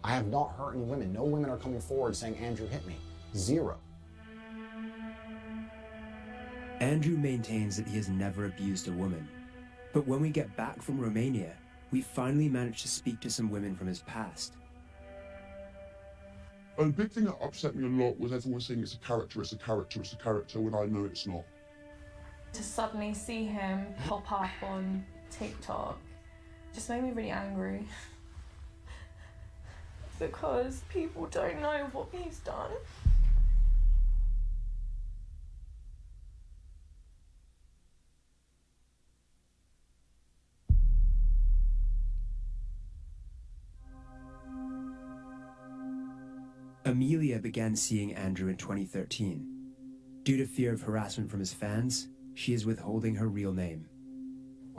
I have not hurt any women. No women are coming forward saying Andrew hit me. Zero. Andrew maintains that he has never abused a woman, But when we get back from Romania, we finally manage to speak to some women from his past. A big thing that upset me a lot was everyone saying it's a character, it's a character, it's a character, when I know it's not. To suddenly see him pop up on TikTok just made me really angry. Because people don't know what he's done. Amelia began seeing Andrew in 2013. Due to fear of harassment from his fans, she is withholding her real name.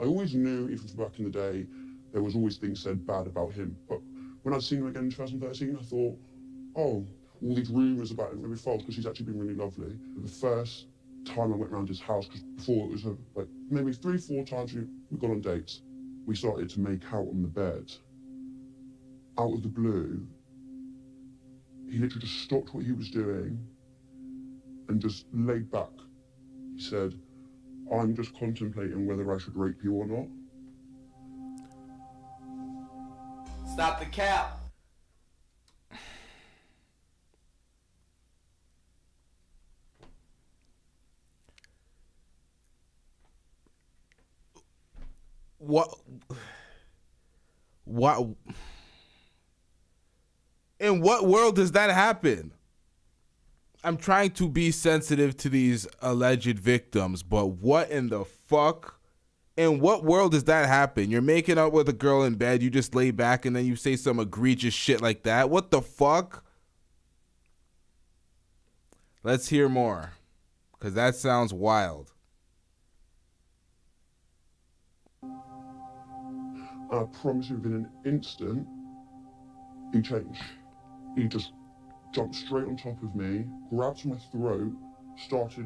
I always knew, even from back in the day, there was always things said bad about him. But when I'd seen him again in 2013, I thought, oh, all these rumours about him may be false because he's actually been really lovely. The first time I went around his house, because before it was like maybe 3-4 times we've gone on dates, we started to make out on the bed. Out of the blue, he literally just stopped what he was doing and just laid back. He said, I'm just contemplating whether I should rape you or not. Stop the cap. What? In what world does that happen? I'm trying to be sensitive to these alleged victims, but what in the fuck? In what world does that happen? You're making out with a girl in bed, you just lay back and then you say some egregious shit like that. What the fuck? Let's hear more, because that sounds wild. I promise you, within an instant, he changed. He just jumped straight on top of me, grabbed my throat, started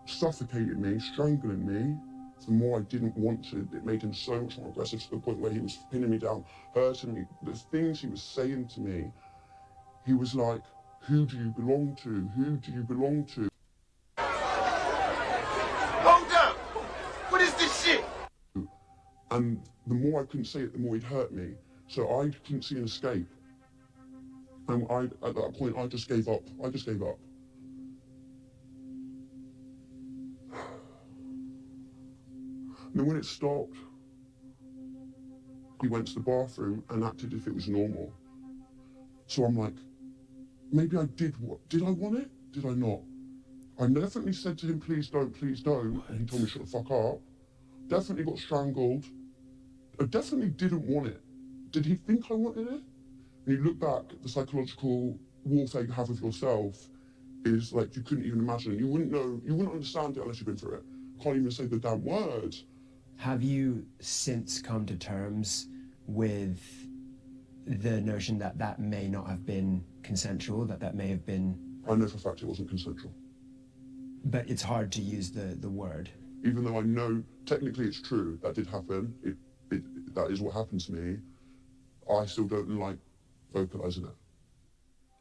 suffocating me, strangling me. The more I didn't want to, it made him so much more aggressive, to the point where he was pinning me down, hurting me. The things he was saying to me, he was like, who do you belong to? Who do you belong to? Hold up! What is this shit? And the more I couldn't say it, the more he'd hurt me. So I couldn't see an escape. And at that point, I just gave up. I just gave up. And then when it stopped, he went to the bathroom and acted as if it was normal. So I'm like, maybe I did what? Did I want it? Did I not? I definitely said to him, please don't, please don't. And he told me, shut the fuck up. Definitely got strangled. I definitely didn't want it. Did he think I wanted it? And you look back, the psychological warfare you have with yourself is like you couldn't even imagine. You wouldn't know, you wouldn't understand it unless you've been through it. Can't even say the damn words. Have you since come to terms with the notion that that may not have been consensual, that may have been... I know for a fact it wasn't consensual. But it's hard to use the word. Even though I know technically it's true, that did happen, that is what happened to me, I still don't like vocalizing it.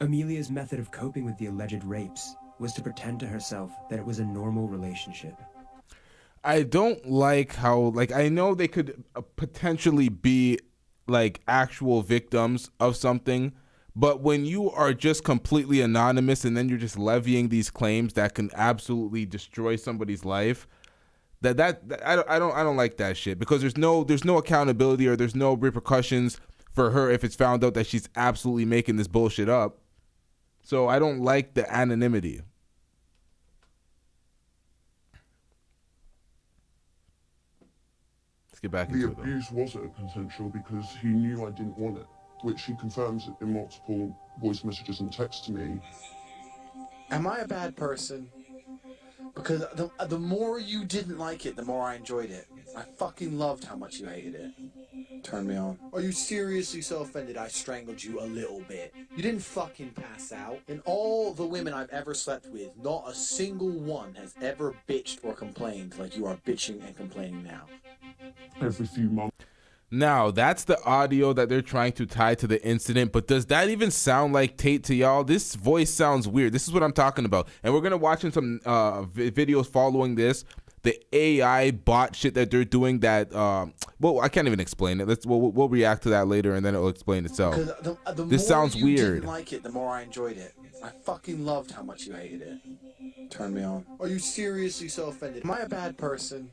Amelia's method of coping with the alleged rapes was to pretend to herself that it was a normal relationship. I don't like how, like, I know they could potentially be like actual victims of something, but when you are just completely anonymous and then you're just levying these claims that can absolutely destroy somebody's life, I don't like that shit, because there's no accountability or there's no repercussions for her if it's found out that she's absolutely making this bullshit up. So I don't like the anonymity. Let's get back into it. The abuse wasn't consensual because he knew I didn't want it, which he confirms in multiple voice messages and texts to me. Am I a bad person? Because the more you didn't like it, the more I enjoyed it. I fucking loved how much you hated it. Turned me on. Are you seriously so offended I strangled you a little bit? You didn't fucking pass out. And all the women I've ever slept with, not a single one has ever bitched or complained like you are bitching and complaining now. Every few months. Now, that's the audio that they're trying to tie to the incident, but does that even sound like Tate to y'all? This voice sounds weird. This is what I'm talking about. And we're going to watch some videos following this, the AI bot shit that they're doing that, well, I can't even explain it. We'll react to that later, and then it'll explain itself. The This more sounds you weird. didn't like it, the more I enjoyed it. I fucking loved how much you hated it. Turned me on. Are you seriously so offended? Am I a bad person?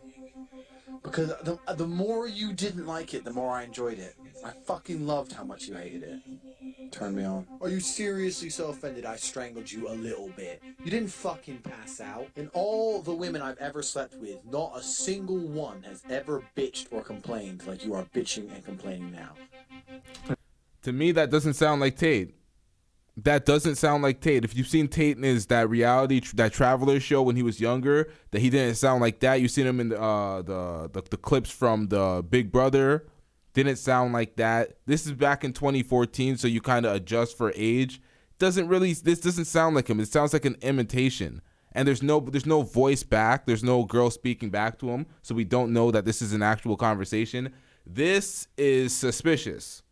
Because the more you didn't like it, the more I enjoyed it. I fucking loved how much you hated it. Turned me on. Are you seriously so offended I strangled you a little bit? You didn't fucking pass out. And all the women I've ever slept with, not a single one has ever bitched or complained like you are bitching and complaining now. To me, that doesn't sound like Tate. That doesn't sound like Tate. If you've seen Tate in his that Traveler show when he was younger, that he didn't sound like that. You've seen him in the clips from the Big Brother. Didn't sound like that. This is back in 2014, so you kind of adjust for age. This doesn't sound like him. It sounds like an imitation. And there's no voice back. There's no girl speaking back to him, so we don't know that this is an actual conversation. This is suspicious.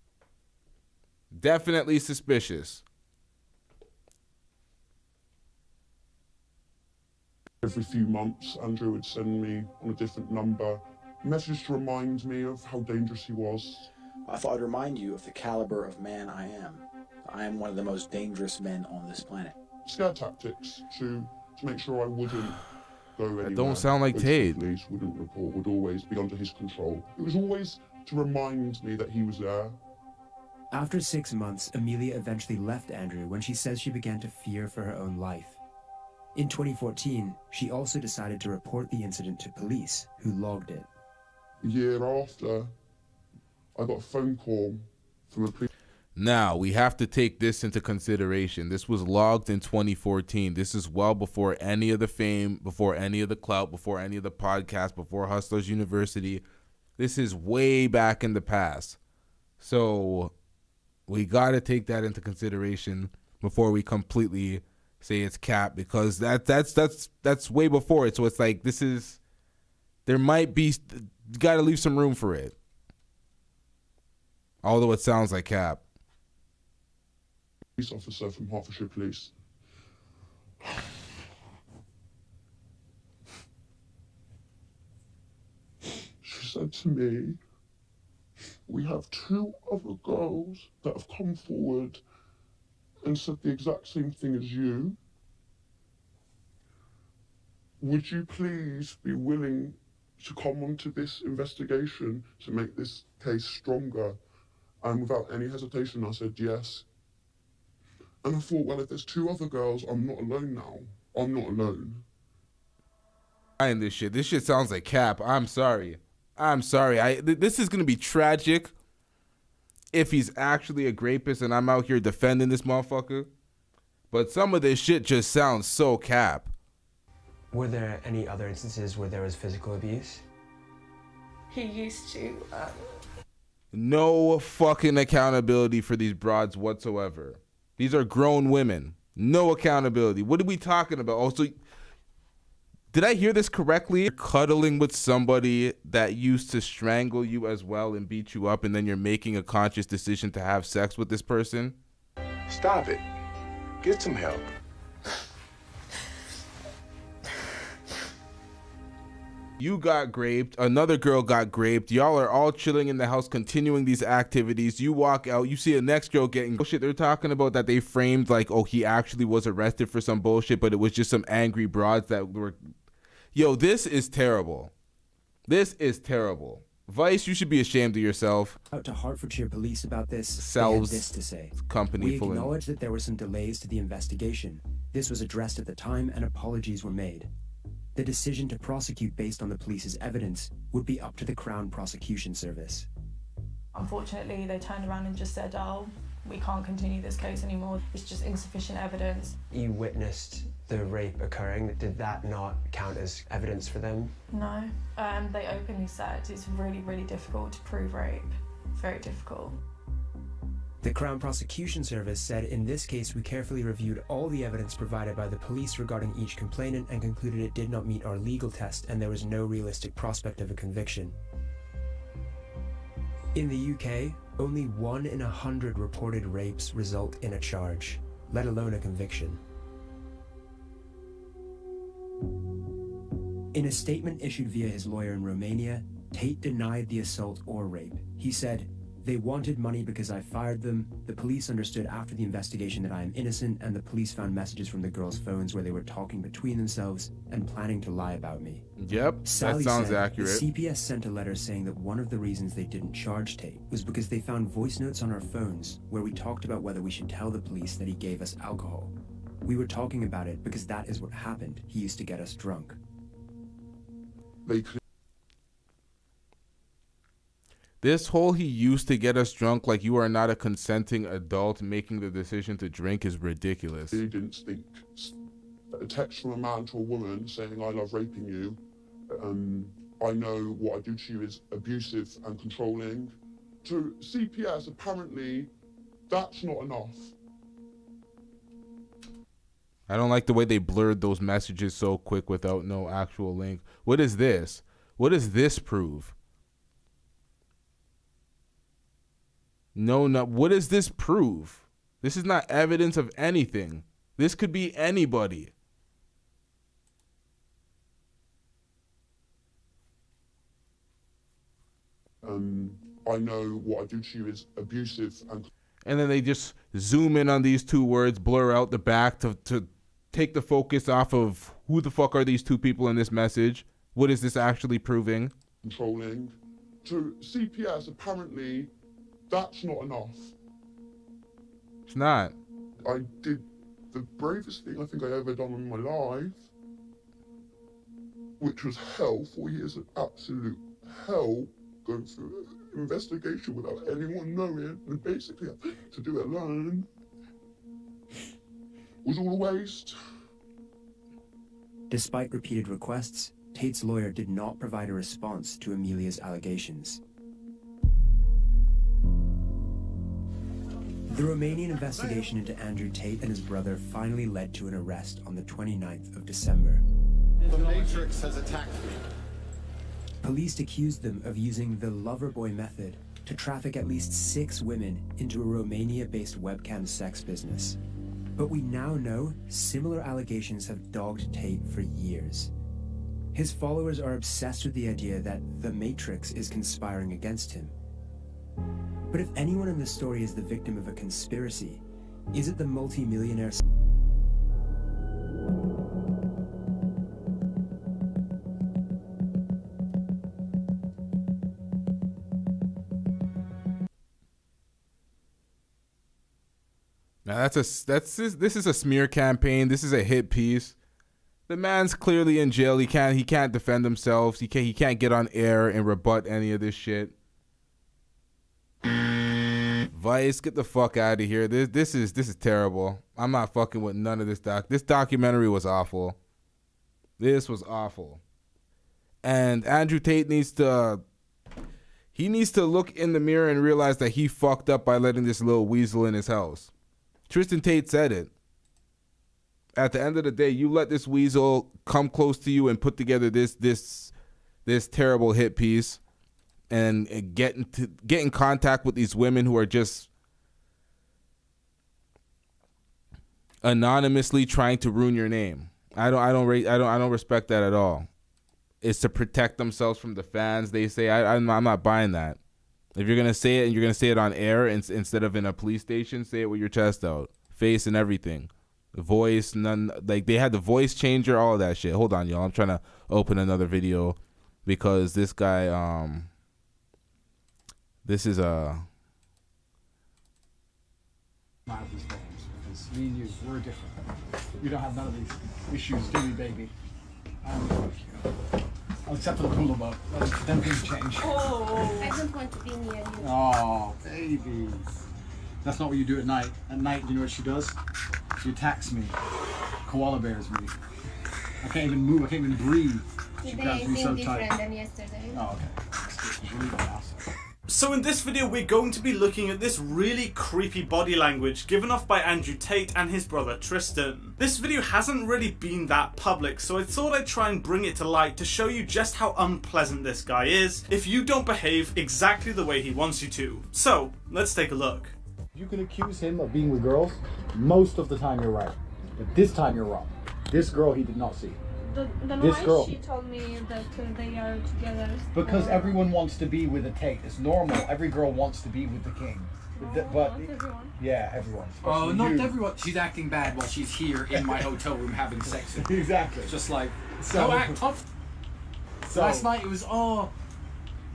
Definitely suspicious. Every few months, Andrew would send me on a different number messages to remind me of how dangerous he was. I thought I'd remind you of the caliber of man I am. I am one of the most dangerous men on this planet. Scare tactics to make sure I wouldn't go anywhere. That don't sound like Tate. Police wouldn't report, would always be under his control. It was always to remind me that he was there. After 6 months, Amelia eventually left Andrew when she says she began to fear for her own life. In 2014, she also decided to report the incident to police, who logged it. A year after, I got a phone call from a police. Now, we have to take this into consideration. This was logged in 2014. This is well before any of the fame, before any of the clout, before any of the podcasts, before Hustlers University. This is way back in the past. So we got to take that into consideration before we completely say it's cap, because that's way before it. So it's like, there might be, you got to leave some room for it. Although it sounds like cap. Police officer from Hertfordshire Police. She said to me, we have 2 other girls that have come forward and said the exact same thing as you. Would you please be willing to come onto this investigation to make this case stronger? And without any hesitation, I said yes. And I thought, well, if there's 2 other girls, I'm not alone now. I'm not alone. This shit sounds like cap. I'm sorry. This is going to be tragic if he's actually a rapist and I'm out here defending this motherfucker. But some of this shit just sounds so cap. Were there any other instances where there was physical abuse? He used to. No fucking accountability for these broads whatsoever. These are grown women. No accountability. What are we talking about? Also, did I hear this correctly? You're cuddling with somebody that used to strangle you as well and beat you up, and then you're making a conscious decision to have sex with this person? Stop it. Get some help. You got raped. Another girl got raped. Y'all are all chilling in the house, continuing these activities. You walk out. You see a next girl getting bullshit. They're talking about that they framed like, oh, he actually was arrested for some bullshit, but it was just some angry broads that were. Yo, this is terrible. This is terrible. Vice, you should be ashamed of yourself. Out to Hertfordshire Police about this. Selves they had this to say. Company We full acknowledge that there were some delays to the investigation. This was addressed at the time and apologies were made. The decision to prosecute based on the police's evidence would be up to the Crown Prosecution Service. Unfortunately, they turned around and just said, oh, we can't continue this case anymore. It's just insufficient evidence. You witnessed the rape occurring. Did that not count as evidence for them? No. They openly said it's really, really difficult to prove rape. Very difficult. The Crown Prosecution Service said, in this case, we carefully reviewed all the evidence provided by the police regarding each complainant and concluded it did not meet our legal test and there was no realistic prospect of a conviction. In the UK, only 1 in 100 reported rapes result in a charge, let alone a conviction. In a statement issued via his lawyer in Romania, Tate denied the assault or rape. He said, "They wanted money because I fired them. The police understood after the investigation that I am innocent, and the police found messages from the girls' phones where they were talking between themselves and planning to lie about me." Yep, Sally that sounds said accurate. The CPS sent a letter saying that one of the reasons they didn't charge Tate was because they found voice notes on our phones where we talked about whether we should tell the police that he gave us alcohol. We were talking about it because that is what happened. He used to get us drunk. This whole "he used to get us drunk" like you are not a consenting adult making the decision to drink is ridiculous. He didn't think a text from a man to a woman saying, "I love raping you. I know what I do to you is abusive and controlling." To CPS, apparently, that's not enough. I don't like the way they blurred those messages so quick without no actual link. What is this? What does this prove? No, what does this prove? This is not evidence of anything. This could be anybody. I know what I do to you is abusive and then they just zoom in on these two words, blur out the back to take the focus off of who the fuck are these two people in this message. What is this actually proving? controlling. To CPS, apparently, that's not enough. It's not. I did the bravest thing I think I ever done in my life, which was hell. 4 years of absolute hell, going through an investigation without anyone knowing, and basically to do it alone was all a waste. Despite repeated requests, Tate's lawyer did not provide a response to Amelia's allegations. The Romanian investigation into Andrew Tate and his brother finally led to an arrest on the 29th of December. The Matrix has attacked me. Police accused them of using the Loverboy method to traffic at least 6 women into a Romania-based webcam sex business. But we now know similar allegations have dogged Tate for years. His followers are obsessed with the idea that the Matrix is conspiring against him. But if anyone in this story is the victim of a conspiracy, is it the multi-millionaire? Now this is a smear campaign. This is a hit piece. The man's clearly in jail. He can't defend himself. He can't get on air and rebut any of this shit. Vice, get the fuck out of here. This is terrible. I'm not fucking with none of this This documentary was awful. This was awful. And Andrew Tate needs to look in the mirror and realize that he fucked up by letting this little weasel in his house. Tristan Tate said it. At the end of the day, you let this weasel come close to you and put together this terrible hit piece and get in contact with these women who are just anonymously trying to ruin your name. I don't respect that at all. It's to protect themselves from the fans. They say I'm not buying that. If you're gonna say it and you're gonna say it on air instead of in a police station, say it with your chest out, face and everything, voice. None like they had the voice changer, all of that shit. Hold on, y'all. I'm trying to open another video because this guy this is Not these problems because me and you, we're different. You don't have none of these issues, do we, baby? Except for the cooler boat. Them things change. Oh, I don't want to be near you. Oh, baby. That's not what you do at night. At night, you know what she does? She attacks me. Koala bears me. I can't even move. I can't even breathe. She Today grabs me is so different tight. than yesterday. Oh, okay. So in this video we're going to be looking at this really creepy body language given off by Andrew Tate and his brother Tristan. This video hasn't really been that public, so I thought I'd try and bring it to light to show you just how unpleasant this guy is if you don't behave exactly the way he wants you to. So let's take a look. You can accuse him of being with girls. Most of the time you're right. But this time you're wrong. This girl he did not see. Then This why girl. she told me that they are together? Because everyone wants to be with a Tate. It's normal. Every girl wants to be with the king. But not everyone. yeah, everyone. Oh, especially not you. everyone. She's acting bad while she's here in my hotel room having sex with me. Exactly. Just like, So- go act tough. So- Last night it was, oh,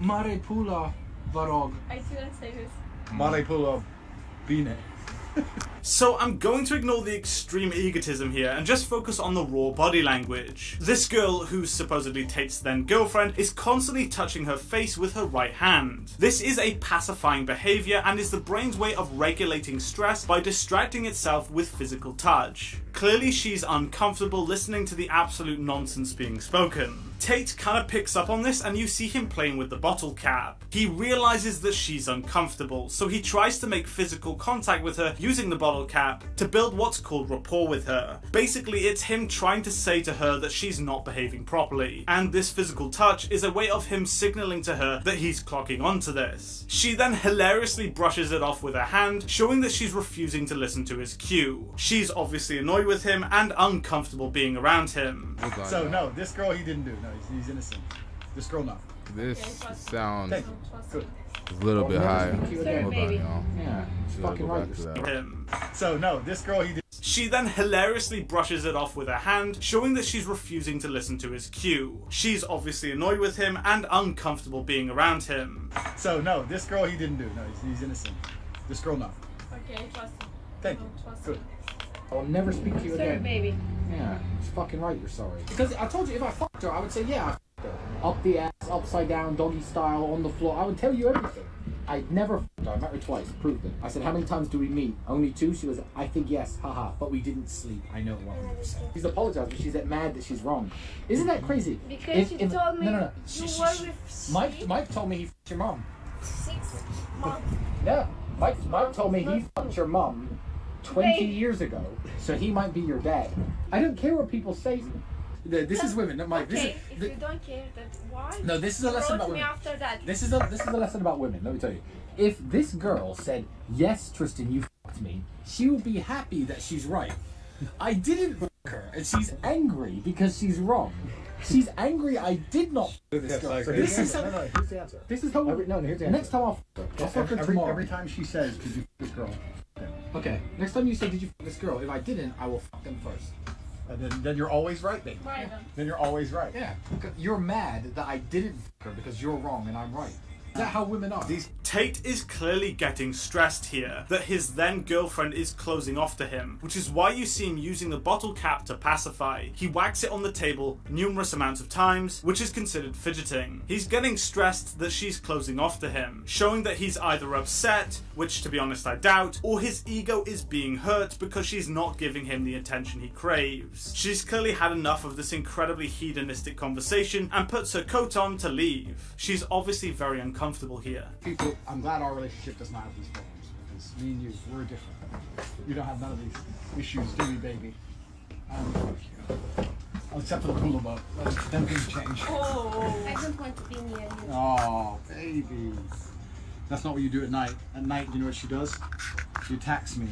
Mare Pula Varog. I didn't say this. Malipula Bine. So I'm going to ignore the extreme egotism here and just focus on the raw body language. This girl, who's supposedly Tate's then girlfriend, is constantly touching her face with her right hand. This is a pacifying behavior and is the brain's way of regulating stress by distracting itself with physical touch. Clearly she's uncomfortable listening to the absolute nonsense being spoken. Tate kind of picks up on this and you see him playing with the bottle cap. He realizes that she's uncomfortable, so he tries to make physical contact with her using the bottle cap to build what's called rapport with her. Basically, it's him trying to say to her that she's not behaving properly, and this physical touch is a way of him signaling to her that he's clocking onto this. She then hilariously brushes it off with her hand, showing that she's refusing to listen to his cue. She's obviously annoyed with him and uncomfortable being around him. So no, this girl he didn't do. No, he's innocent. This girl no. This sounds Thank you. Good. a little bit high. Sorry, Hold on, baby. y'all. Yeah, Should fucking go right. back to that. So no, this girl he did. She then hilariously brushes it off with her hand, showing that she's refusing to listen to his cue. She's obviously annoyed with him and uncomfortable being around him. So no, this girl he didn't do. No, he's innocent. This girl no. Okay, trust me. Thank you. Good. I'll never speak to you Sorry, again. baby. Yeah, it's fucking right, you're sorry. Because I told you if I fucked her, I would say, yeah, I fucked her. Up the ass, upside down, doggy style, on the floor. I would tell you everything. I never fucked her. I met her twice, proved it. I said, how many times do we meet? Only 2? She was, I think yes, haha, but we didn't sleep. I know 100%. She's apologized, but she's mad that she's wrong. Isn't that crazy? Because you told me No. you were with Mike told me he fucked your mom. 6 months. Yeah, Mike told me he fucked your mom 20 Babe. years ago, so he might be your dad. I don't care what people say. This is women. No, Mike. Okay, if you don't care, then why? No, this is a lesson about me women. after that. This is a lesson about women. Let me tell you. If this girl said, "Yes, Tristan, you fucked me," she would be happy that she's right. I didn't fuck her, and she's angry because she's wrong. She's angry I did not fuck this girl. So Here's this the is answer. No, here's the answer. This is how. Here's the Next answer. time I'll fuck her. I'll fuck her tomorrow. Every time she says, "Did you fuck this girl?" Okay. Next time you say, "Did you fuck this girl?" If I didn't, I will fuck them first. Then you're always right, baby. Right. Then you're always right. Yeah. You're mad that I didn't fuck her because you're wrong and I'm right. Is that how women are? Tate is clearly getting stressed here that his then girlfriend is closing off to him, which is why you see him using the bottle cap to pacify. He whacks it on the table numerous amounts of times, which is considered fidgeting. He's getting stressed that she's closing off to him, showing that he's either upset, which to be honest I doubt, or his ego is being hurt because she's not giving him the attention he craves. She's clearly had enough of this incredibly hedonistic conversation and puts her coat on to leave. She's obviously very uncomfortable here. People, I'm glad our relationship does not have these problems because me and you, we're different. You don't have none of these issues, do we, baby? Except for the cooler boat. Them things change. Oh, I don't want to be near you. Oh, baby. That's not what you do at night. At night, you know what she does? She attacks me.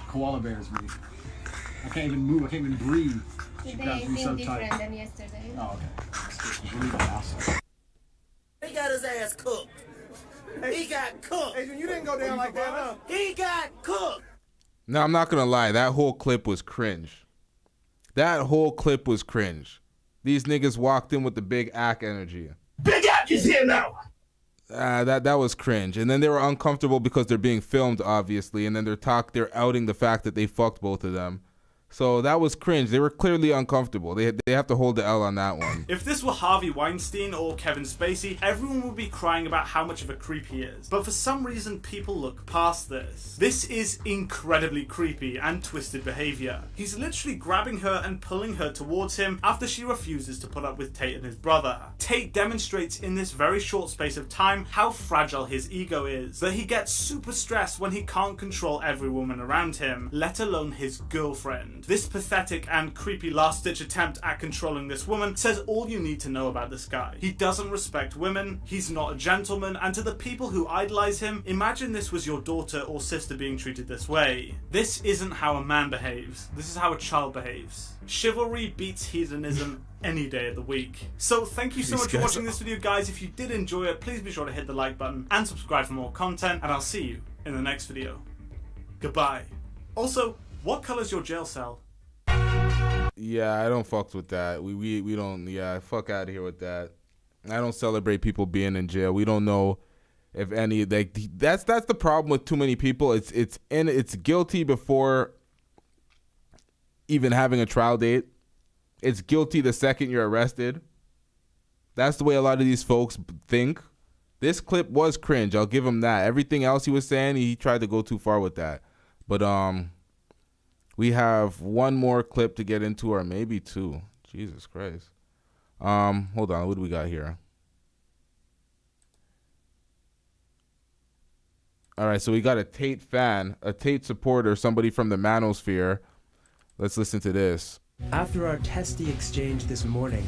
Koala bears me. I can't even move. I can't even breathe. She Today grabs me is so different tight. than yesterday. Oh, okay. We'll leave the house. He got his ass cooked. He got cooked. Adrian, you didn't go down like that, huh? He got cooked. No, I'm not gonna lie. That whole clip was cringe. That whole clip was cringe. These niggas walked in with the big ack energy. Big Ack is here now. That was cringe. And then they were uncomfortable because they're being filmed, obviously. And then they're outing the fact that they fucked both of them. So that was cringe. They were clearly uncomfortable. They have to hold the L on that one. If this were Harvey Weinstein or Kevin Spacey, everyone would be crying about how much of a creep he is. But for some reason, people look past this. This is incredibly creepy and twisted behavior. He's literally grabbing her and pulling her towards him after she refuses to put up with Tate and his brother. Tate demonstrates in this very short space of time how fragile his ego is, that he gets super stressed when he can't control every woman around him, let alone his girlfriend. happened. This pathetic and creepy last-ditch attempt at controlling this woman says all you need to know about this guy. He doesn't respect women, he's not a gentleman, and to the people who idolize him, imagine this was your daughter or sister being treated this way. This isn't how a man behaves. This is how a child behaves. Chivalry beats hedonism any day of the week. So thank you so much for watching this video, guys. If you did enjoy it, please be sure to hit the like button and subscribe for more content, and I'll see you in the next video. Goodbye. Also, what color's your jail cell? Yeah, I don't fuck with that. We don't. Yeah, fuck out of here with that. I don't celebrate people being in jail. We don't know if any that's the problem with too many people. It's guilty before even having a trial date. It's guilty the second you're arrested. That's the way a lot of these folks think. This clip was cringe. I'll give him that. Everything else he was saying, he tried to go too far with that. But we have one more clip to get into, or maybe two. Jesus Christ. Hold on. What do we got here? All right, so we got a Tate fan, a Tate supporter, somebody from the manosphere. Let's listen to this. After our testy exchange this morning,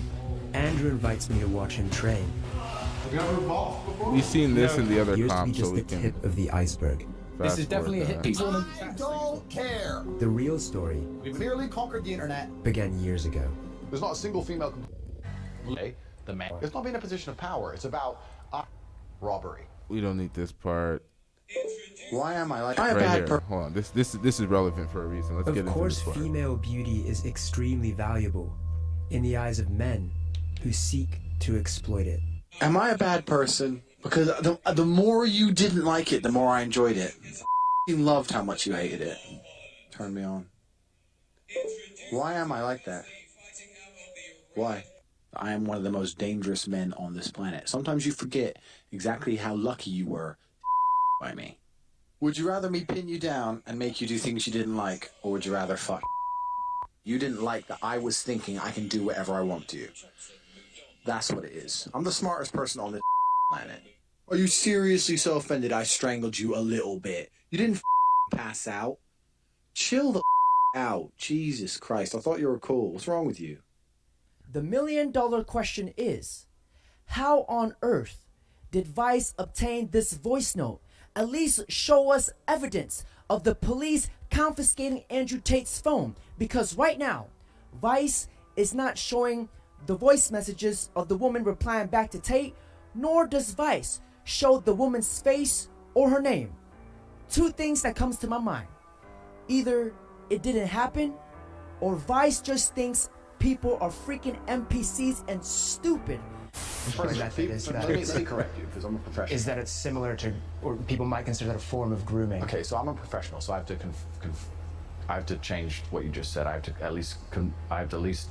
Andrew invites me to watch him train. Have you ever golfed before? We've seen this in the other Appears to comp, be just so we the can. tip of the iceberg. This is definitely a hit piece. I don't care. The real story We've nearly conquered the internet. began years ago. There's not a single female. The man. It's not being in a position of power. It's about robbery. We don't need this part. Why am I like Right here. Hold on. This is relevant for a reason. Let's get Of into course, this part. female beauty is extremely valuable in the eyes of men who seek to exploit it. Am I a bad person? Because the more you didn't like it, the more I enjoyed it. I loved how much you hated it. Turned me on. Why am I like that? Why? I am one of the most dangerous men on this planet. Sometimes you forget exactly how lucky you were by me. Would you rather me pin you down and make you do things you didn't like, or would you rather fuck? You didn't like that I was thinking I can do whatever I want to you. That's what it is. I'm the smartest person on this planet. Are you seriously so offended I strangled you a little bit? You didn't pass out. Chill the out. Jesus Christ, I thought you were cool. What's wrong with you? The $1 million question is, how on earth did Vice obtain this voice note? At least show us evidence of the police confiscating Andrew Tate's phone, because right now, Vice is not showing the voice messages of the woman replying back to Tate, nor does Vice show the woman's face or her name. Two things that comes to my mind. Either it didn't happen, or Vice just thinks people are freaking NPCs and stupid. Part method is that Let me correct you, because I'm a professional. is that it's similar to, or people might consider that a form of grooming. Okay, so I'm a professional, so I have to change what you just said. I have to at least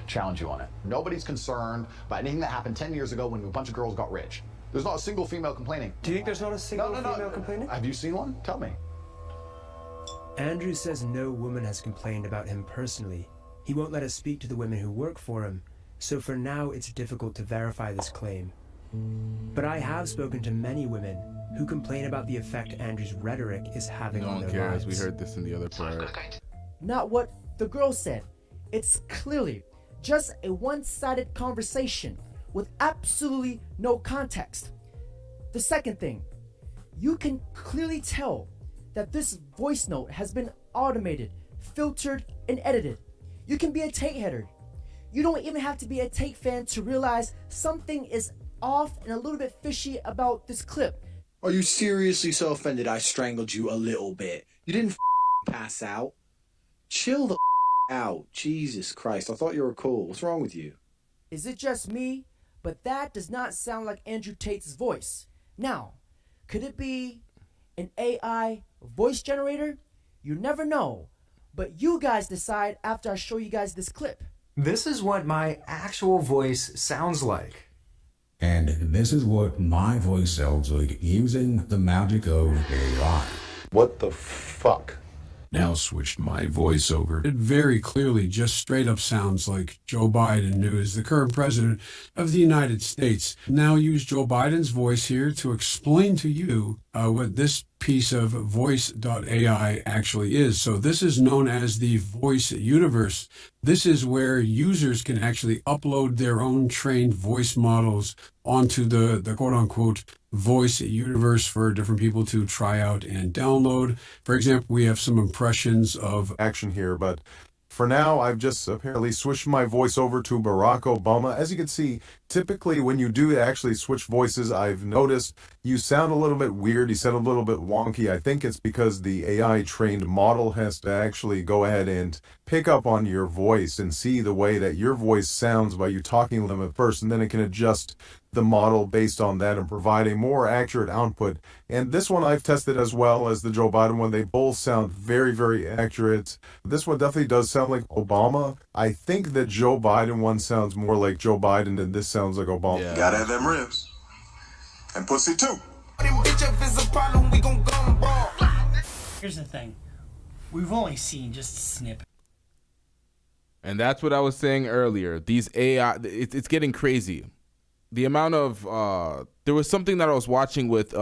challenge you on it. Nobody's concerned by anything that happened 10 years ago when a bunch of girls got rich. There's not a single female complaining. Do you think there's not a single No. female complaining? Have you seen one? Tell me. Andrew says no woman has complained about him personally. He won't let us speak to the women who work for him, so for now it's difficult to verify this claim. But I have spoken to many women who complain about the effect Andrew's rhetoric is having No on one their cares. lives. We heard this in the other part. Not what the girl said. It's clearly just a one-sided conversation with absolutely no context. The second thing, you can clearly tell that this voice note has been automated, filtered, and edited. You can be a Tate header. You don't even have to be a Tate fan to realize something is off and a little bit fishy about this clip. Are you seriously so offended I strangled you a little bit? You didn't pass out. Chill the out. Jesus Christ, I thought you were cool. What's wrong with you? Is it just me? But that does not sound like Andrew Tate's voice. Now, could it be an AI voice generator? You never know. But you guys decide after I show you guys this clip. This is what my actual voice sounds like. And this is what my voice sounds like using the magic of AI. What the fuck now switched my voice over. It very clearly just straight up sounds like Joe Biden, who is the current president of the United States. Now use Joe Biden's voice here to explain to you what this piece of voice.ai actually is. So this is known as the voice universe. This is where users can actually upload their own trained voice models onto the quote-unquote voice universe for different people to try out and download. For example, we have some impressions of action here, but for now, I've just apparently switched my voice over to Barack Obama. As you can see, typically when you do actually switch voices, I've noticed you sound a little bit weird, you sound a little bit wonky. I think it's because the AI trained model has to actually go ahead and pick up on your voice and see the way that your voice sounds by you talking to them at first, and then it can adjust the model based on that and provide a more accurate output. And this one I've tested as well as the Joe Biden one. They both sound very, very accurate. This one definitely does sound like Obama. I think the Joe Biden one sounds more like Joe Biden than this sounds like Obama. Yeah. Gotta have them ribs. And pussy too. Here's the thing. We've only seen just a snippet. And that's what I was saying earlier. These AI, it's getting crazy. The amount of, there was something that I was watching with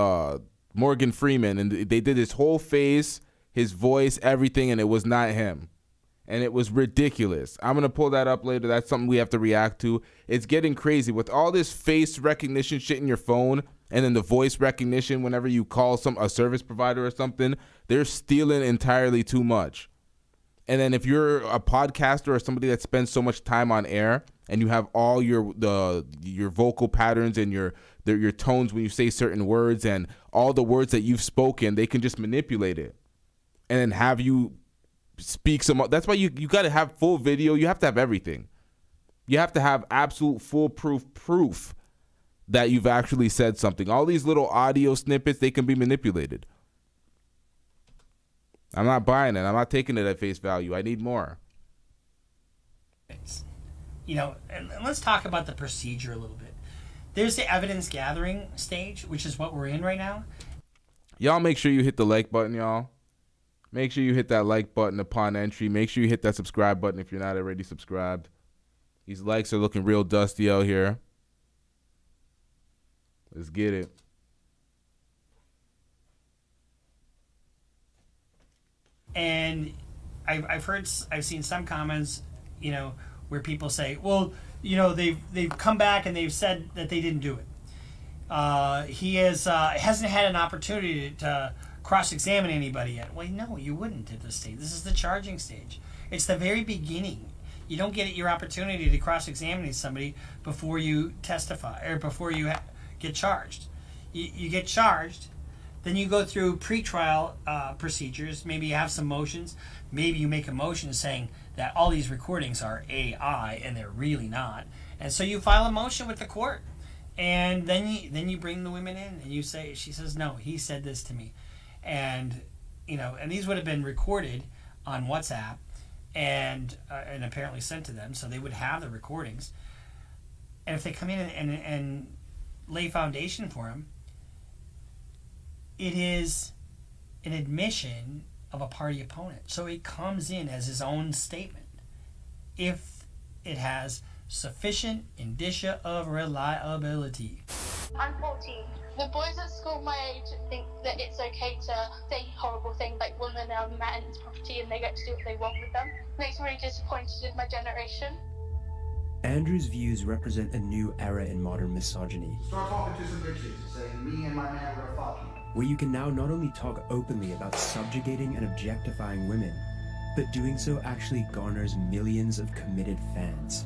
Morgan Freeman, and they did his whole face, his voice, everything, and it was not him. And it was ridiculous. I'm going to pull that up later. That's something we have to react to. It's getting crazy. With all this face recognition shit in your phone, and then the voice recognition whenever you call a service provider or something, they're stealing entirely too much. And then if you're a podcaster or somebody that spends so much time on air, and you have all your vocal patterns and your tones when you say certain words and all the words that you've spoken, they can just manipulate it and then have you speak some. That's why you got to have full video. You have to have everything. You have to have absolute foolproof proof that you've actually said something. All these little audio snippets, they can be manipulated. I'm not buying it. I'm not taking it at face value. I need more. You know, and let's talk about the procedure a little bit. There's the evidence gathering stage, which is what we're in right now. Y'all make sure you hit the like button, y'all. Make sure you hit that like button upon entry. Make sure you hit that subscribe button if you're not already subscribed. These likes are looking real dusty out here. Let's get it. And I've seen some comments, you know, where people say, well, you know, they've come back and they've said that they didn't do it. He hasn't had an opportunity to cross-examine anybody yet. Well, no, you wouldn't at this stage. This is the charging stage. It's the very beginning. You don't get your opportunity to cross-examine somebody before you testify or before you get charged. You get charged, then you go through pre-trial procedures. Maybe you have some motions. Maybe you make a motion saying that all these recordings are AI and they're really not. And so you file a motion with the court. And then you bring the women in and you say, she says, no, he said this to me. And, you know, and these would have been recorded on WhatsApp and apparently sent to them. So they would have the recordings. And if they come in and lay foundation for him, it is an admission of a party opponent. So it comes in as his own statement if it has sufficient indicia of reliability. I'm 14. The boys at school my age think that it's okay to say horrible things like women are men's property and they get to do what they want with them. Makes me really disappointed in my generation. Andrew's views represent a new era in modern misogyny. Start talking to some bitches, saying me and my man were fucking. Where you can now not only talk openly about subjugating and objectifying women, but doing so actually garners millions of committed fans.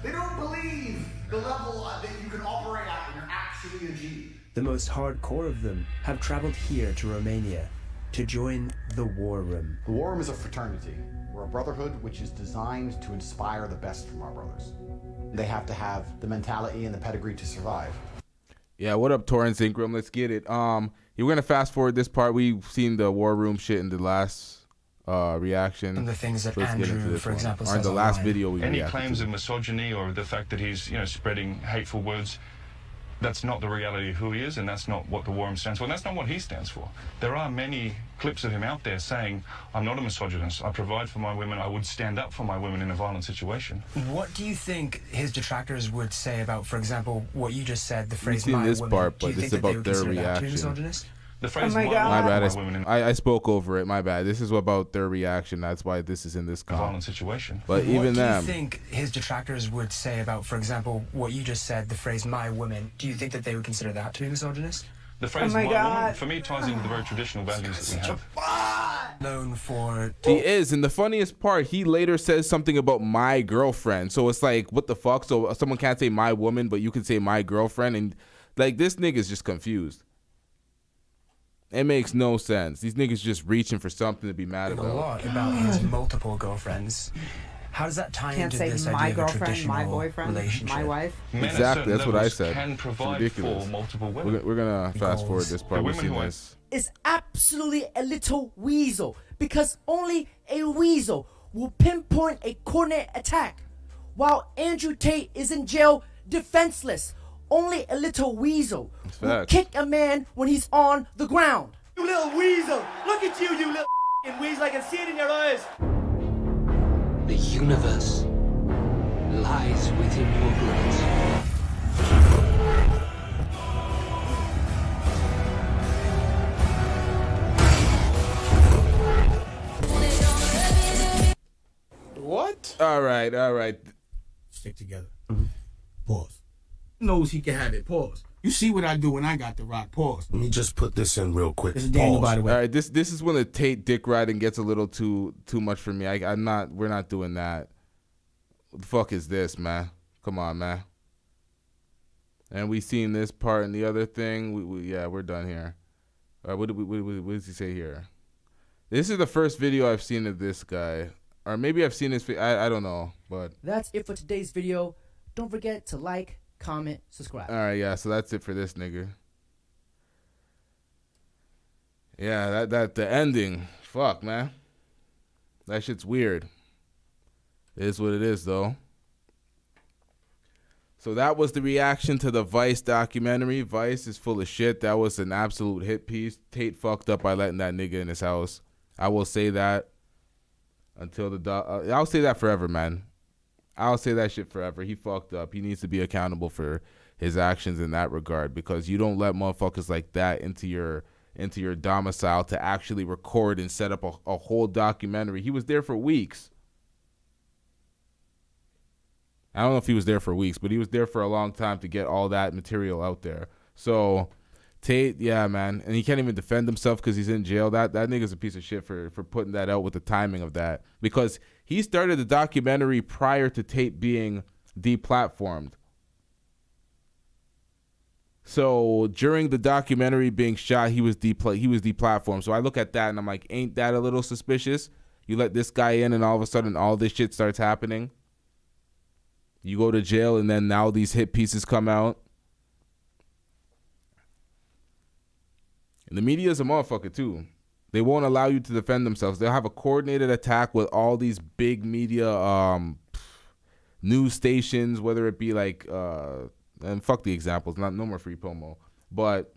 They don't believe the level that you can operate at when you're actually a G. The most hardcore of them have traveled here to Romania to join the War Room. The War Room is a fraternity. We're a brotherhood which is designed to inspire the best from our brothers. They have to have the mentality and the pedigree to survive. Yeah, what up, Torrance Ingram? Let's get it. You're gonna fast forward this part. We've seen the War Room shit in the last reaction. And the things that So let's get into Andrew, this for one. example, or in says the last online. video we Any reacted claims to. of misogyny or the fact that he's, spreading hateful words, That's not the reality of who he is, and that's not what the war room stands for, and that's not what he stands for. There are many clips of him out there saying, I'm not a misogynist, I provide for my women, I would stand up for my women in a violent situation. What do you think his detractors would say about, for example, what you just said, the phrase You've seen "my this women"? part, Do you but it's think that they about would their consider that to be reaction. misogynist? The phrase, my bad, I spoke over it, my bad. This is about their reaction, that's why this is in this violent situation. But even what do them, you think his detractors would say about, for example, what you just said, the phrase "my women"? Do you think that they would consider that to be misogynist? The phrase my woman, for me, ties into the very traditional values that we have. Known for he is, and the funniest part, he later says something about my girlfriend. So it's like, what the fuck? So someone can't say my woman, but you can say my girlfriend, and like this nigga's just confused. It makes no sense. These niggas just reaching for something to be mad a about. lot about his multiple girlfriends. How does that tie Can't into say this my idea of a girlfriend, traditional my boyfriend, relationship? my wife. Exactly, that's what I said. Can It's provide ridiculous. for multiple women. We're gonna fast forward this part. We've seen this. Is absolutely a little weasel, because only a weasel will pinpoint a coordinate attack, while Andrew Tate is in jail defenseless. Only a little weasel will facts. kick a man when he's on the ground. You little weasel! Look at you, you little weasel! I can see it in your eyes! The universe lies within your blood. What? All right. Stick together. Pause. Knows he can have it. Pause. You see what I do when I got the rock. Pause. Let me just put this in real quick. This is Daniel, by the way. All right, this is when the Tate dick riding gets a little too much for me. We're not doing that. What the fuck is this, man? Come on, man. And we seen this part and the other thing. Yeah, we're done here. All right, what does he say here? This is the first video I've seen of this guy, or maybe I've seen this. I don't know, but That's it for today's video. Don't forget to like, comment, subscribe. all right, yeah. So that's it for this nigga. Yeah, that the ending. Fuck, man. That shit's weird. It is what it is, though. So that was the reaction to the Vice documentary. Vice is full of shit. That was an absolute hit piece. Tate fucked up by letting that nigga in his house. I will say that until I'll say that forever, man. I'll say that shit forever. He fucked up. He needs to be accountable for his actions in that regard, because you don't let motherfuckers like that into your domicile to actually record and set up a whole documentary. He was there for weeks. I don't know if he was there for weeks, but he was there for a long time to get all that material out there. So Tate, yeah, man. And he can't even defend himself because he's in jail. That nigga's a piece of shit for putting that out with the timing of that. Because he started the documentary prior to Tate being deplatformed. So during the documentary being shot, he was deplatformed. So I look at that and I'm like, ain't that a little suspicious? You let this guy in and all of a sudden all this shit starts happening. You go to jail and then now these hit pieces come out. And the media is a motherfucker too. They won't allow you to defend themselves. They'll have a coordinated attack with all these big media news stations, whether it be like and fuck the examples, no more free promo. But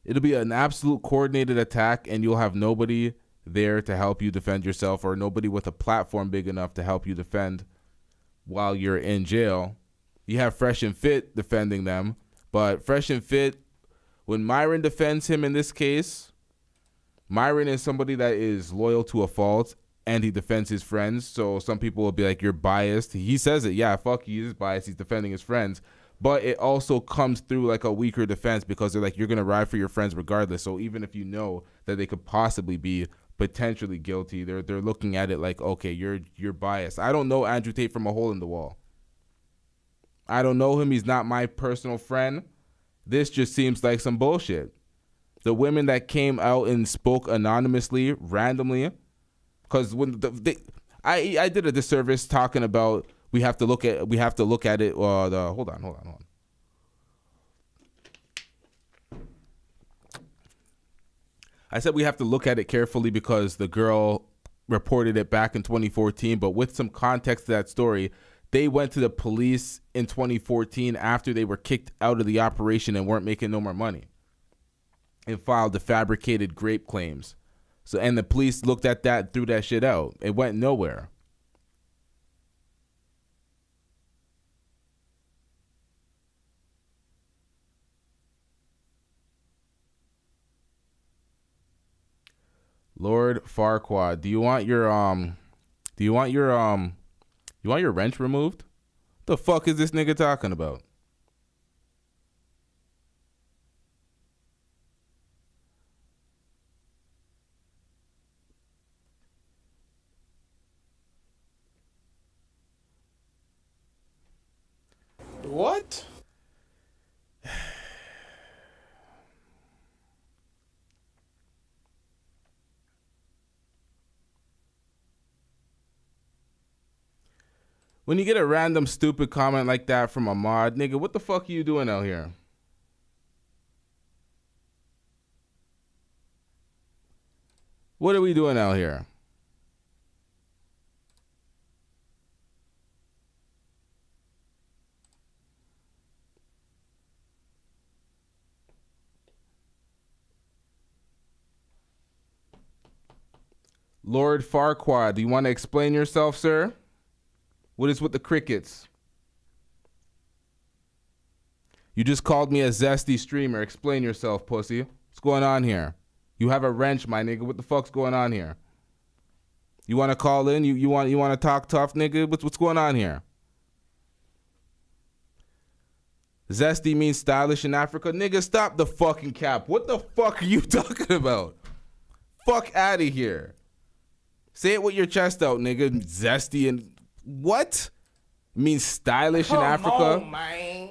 it'll be an absolute coordinated attack and you'll have nobody there to help you defend yourself, or nobody with a platform big enough to help you defend while you're in jail. You have Fresh and Fit defending them, but Fresh and Fit, when Myron defends him in this case, Myron is somebody that is loyal to a fault and he defends his friends. So some people will be like, you're biased. He says it. Yeah, fuck, he is biased. He's defending his friends. But it also comes through like a weaker defense because they're like, you're going to ride for your friends regardless. So even if you know that they could possibly be potentially guilty, they're looking at it like, okay, you're biased. I don't know Andrew Tate from a hole in the wall. I don't know him. He's not my personal friend. This just seems like some bullshit. The women that came out and spoke anonymously, randomly, because when I did a disservice talking about we have to look at it. Hold on. I said we have to look at it carefully because the girl reported it back in 2014, but with some context to that story, they went to the police in 2014 after they were kicked out of the operation and weren't making no more money, and filed the fabricated grape claims. So, and the police looked at that, threw that shit out. It went nowhere. Lord Farquaad, do you want your wrench removed? The fuck is this nigga talking about? What? When you get a random stupid comment like that from a mod, nigga, what the fuck are you doing out here? What are we doing out here? Lord Farquaad, do you want to explain yourself, sir? What is with the crickets? You just called me a zesty streamer. Explain yourself, pussy. What's going on here? You have a wrench, my nigga. What the fuck's going on here? You want to call in? You want to talk tough, nigga? What's going on here? Zesty means stylish in Africa. Nigga, stop the fucking cap. What the fuck are you talking about? Fuck out of here. Say it with your chest out, nigga. Zesty and what? It means stylish in Africa? Come on, man.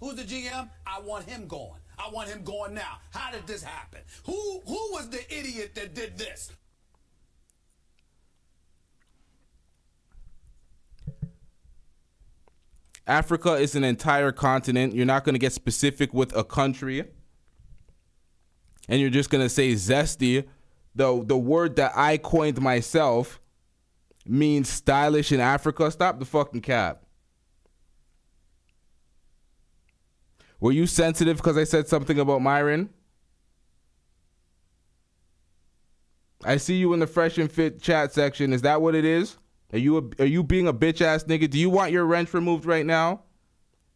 Who's the GM? I want him going. I want him going now. How did this happen? Who was the idiot that did this? Africa is an entire continent. You're not going to get specific with a country. And you're just going to say zesty. The word that I coined myself means stylish in Africa. Stop the fucking cap. Were you sensitive because I said something about Myron? I see you in the Fresh and Fit chat section. Is that what it is? Are you being a bitch ass nigga? Do you want your wrench removed right now?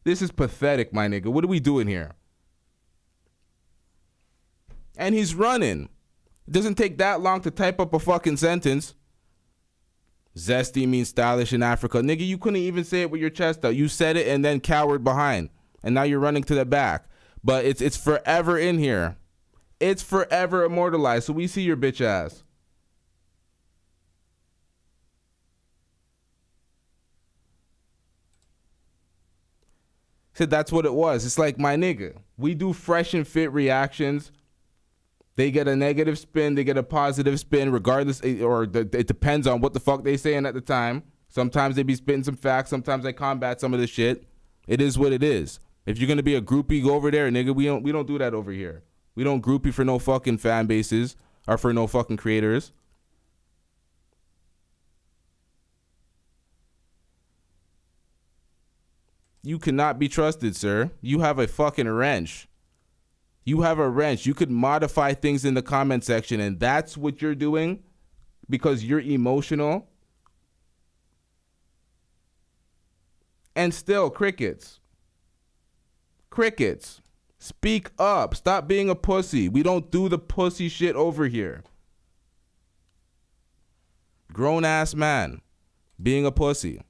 This is pathetic, my nigga. What are we doing here? And he's running. It doesn't take that long to type up a fucking sentence. Zesty means stylish in Africa. Nigga, you couldn't even say it with your chest out. You said it and then cowered behind. And now you're running to the back. But it's forever in here. It's forever immortalized. So we see your bitch ass. Said that's what it was. It's like, my nigga, we do Fresh and Fit reactions. They get a negative spin, they get a positive spin, regardless, or it depends on what the fuck they saying at the time. Sometimes they be spitting some facts, sometimes they combat some of the shit. It is what it is. If you're gonna be a groupie, go over there, nigga. We don't do that over here. We don't groupie for no fucking fan bases or for no fucking creators. You cannot be trusted, sir. You have a fucking wrench. You have a wrench. You could modify things in the comment section, and that's what you're doing because you're emotional. And still, crickets. Crickets. Speak up. Stop being a pussy. We don't do the pussy shit over here. Grown-ass man being a pussy.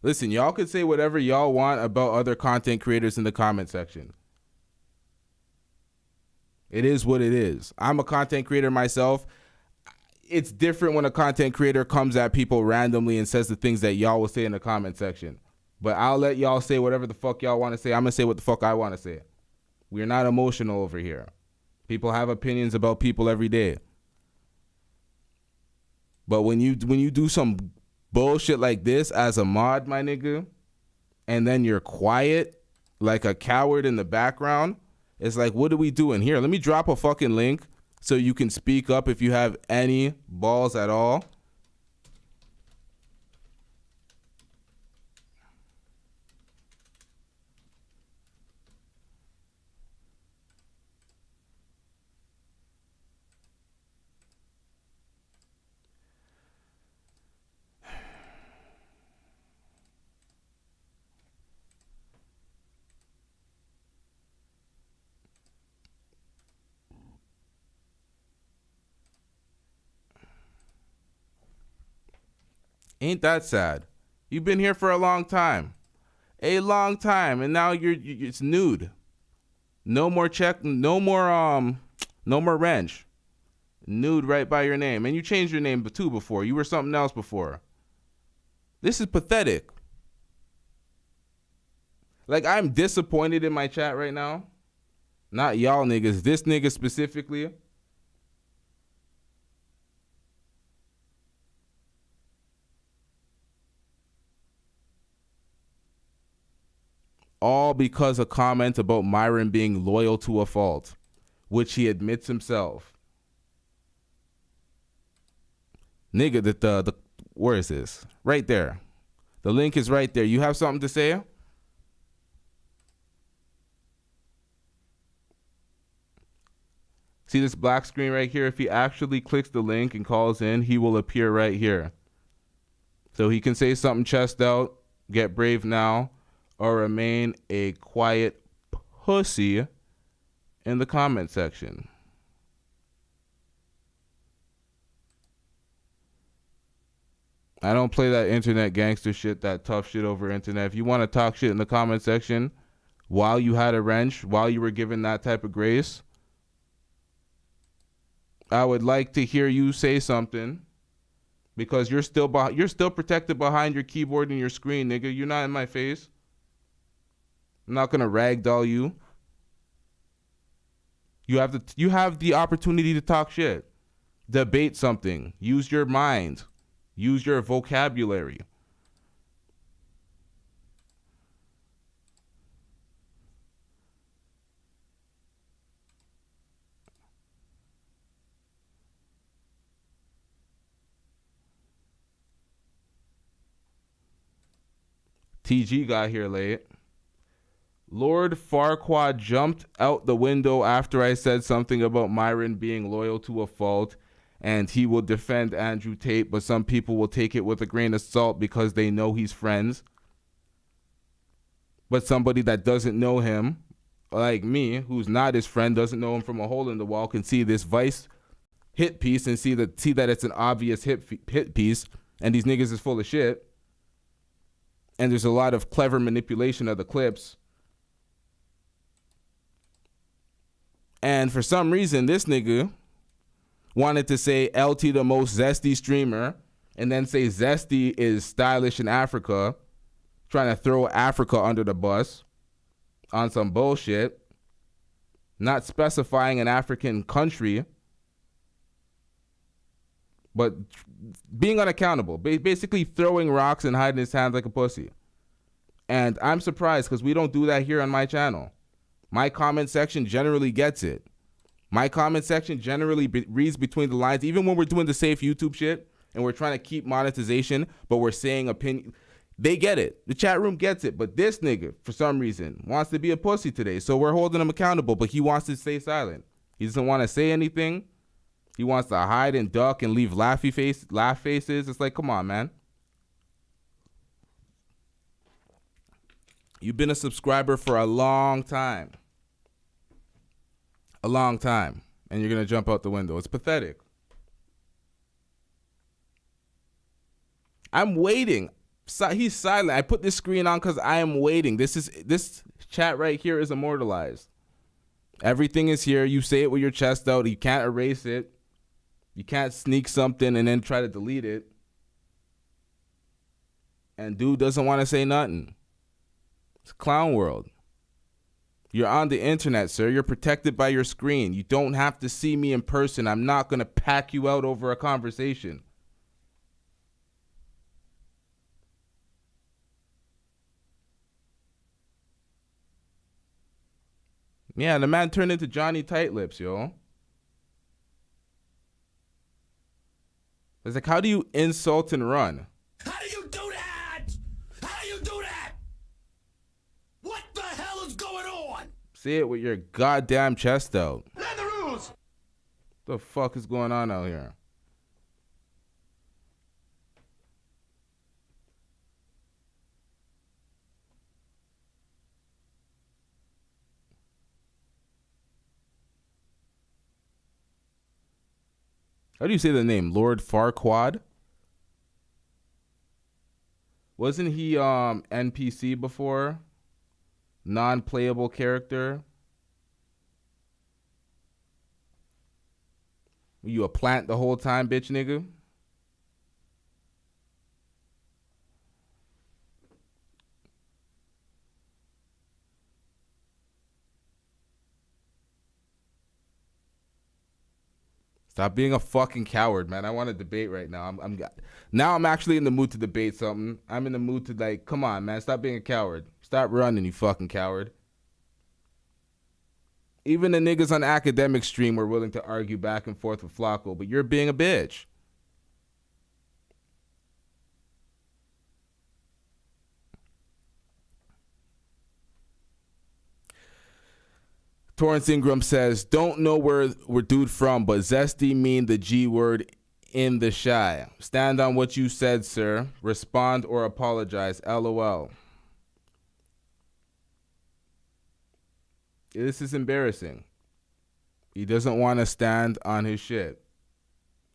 Listen, y'all could say whatever y'all want about other content creators in the comment section. It is what it is. I'm a content creator myself. It's different when a content creator comes at people randomly and says the things that y'all will say in the comment section. But I'll let y'all say whatever the fuck y'all want to say. I'm going to say what the fuck I want to say. We're not emotional over here. People have opinions about people every day. But when you do some bullshit like this as a mod, my nigga, and then you're quiet like a coward in the background, It's like, what are we doing here? Let me drop a fucking link so you can speak up if you have any balls at all. Ain't that sad? You've been here for a long time. A long time, and now it's nude. No more check, no more wrench. Nude right by your name. And you changed your name too before. You were something else before. This is pathetic. Like, I'm disappointed in my chat right now. Not y'all niggas, this nigga specifically. All because of comments about Myron being loyal to a fault, which he admits himself. Nigga, the where is this? Right there. The link is right there. You have something to say? See this black screen right here? If he actually clicks the link and calls in, he will appear right here. So he can say something chest out, get brave now, or remain a quiet pussy in the comment section. I don't play that internet gangster shit, that tough shit over internet. If you want to talk shit in the comment section while you had a wrench, while you were given that type of grace, I would like to hear you say something, because you're still protected behind your keyboard and your screen, nigga. You're not in my face. I'm not gonna ragdoll you. You have the opportunity to talk shit, debate something, use your mind, use your vocabulary. TG got here late. Lord Farquaad jumped out the window after I said something about Myron being loyal to a fault, and he will defend Andrew Tate, but some people will take it with a grain of salt because they know he's friends. But somebody that doesn't know him, like me, who's not his friend, doesn't know him from a hole in the wall, can see this Vice hit piece and see that it's an obvious hit piece, and these niggas is full of shit. And there's a lot of clever manipulation of the clips. And for some reason, this nigga wanted to say LT the most zesty streamer, and then say zesty is stylish in Africa, trying to throw Africa under the bus on some bullshit, not specifying an African country, but being unaccountable, basically throwing rocks and hiding his hands like a pussy. And I'm surprised because we don't do that here on my channel. My comment section generally gets it. My comment section generally reads between the lines, even when we're doing the safe YouTube shit and we're trying to keep monetization, but we're saying opinion. They get it. The chat room gets it. But this nigga, for some reason, wants to be a pussy today. So we're holding him accountable, but he wants to stay silent. He doesn't want to say anything. He wants to hide and duck and leave laugh faces. It's like, come on, man. You've been a subscriber for a long time. A long time. And you're going to jump out the window. It's pathetic. I'm waiting. He's silent. I put this screen on because I am waiting. This chat right here is immortalized. Everything is here. You say it with your chest out. You can't erase it. You can't sneak something and then try to delete it. And dude doesn't want to say nothing. It's clown world. You're on the internet, sir. You're protected by your screen. You don't have to see me in person. I'm not going to pack you out over a conversation. Yeah, the man turned into Johnny Tight Lips, yo. It's like, how do you insult and run? How do you do that? How do you do that? What the hell is going on? Say it with your goddamn chest out. Learn the rules. The fuck is going on out here? How do you say the name? Lord Farquaad? Wasn't he NPC before? Non-playable character? Were you a plant the whole time, bitch nigga? Stop being a fucking coward, man. I want to debate right now. I'm actually in the mood to debate something. I'm in the mood to, like, come on, man. Stop being a coward. Stop running, you fucking coward. Even the niggas on academic stream were willing to argue back and forth with Flacco, but you're being a bitch. Torrance Ingram says, don't know where we're dude from, but zesty mean the G word in the shy. Stand on what you said, sir. Respond or apologize. LOL. This is embarrassing. He doesn't want to stand on his shit.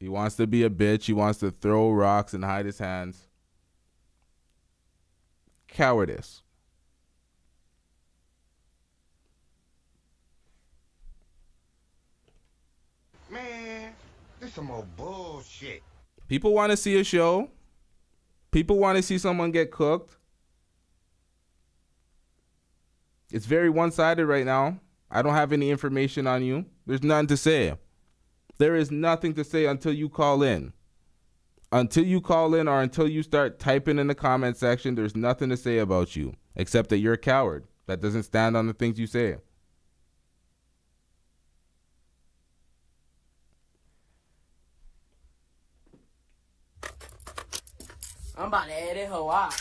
He wants to be a bitch. He wants to throw rocks and hide his hands. Cowardice. Man, this some more bullshit. People want to see a show. People want to see someone get cooked. It's very one-sided right now. I don't have any information on you. There's nothing to say. There is nothing to say until you call in. Until you call in or until you start typing in the comment section, there's nothing to say about you except that you're a coward that doesn't stand on the things you say. I'm about to add it hoe out.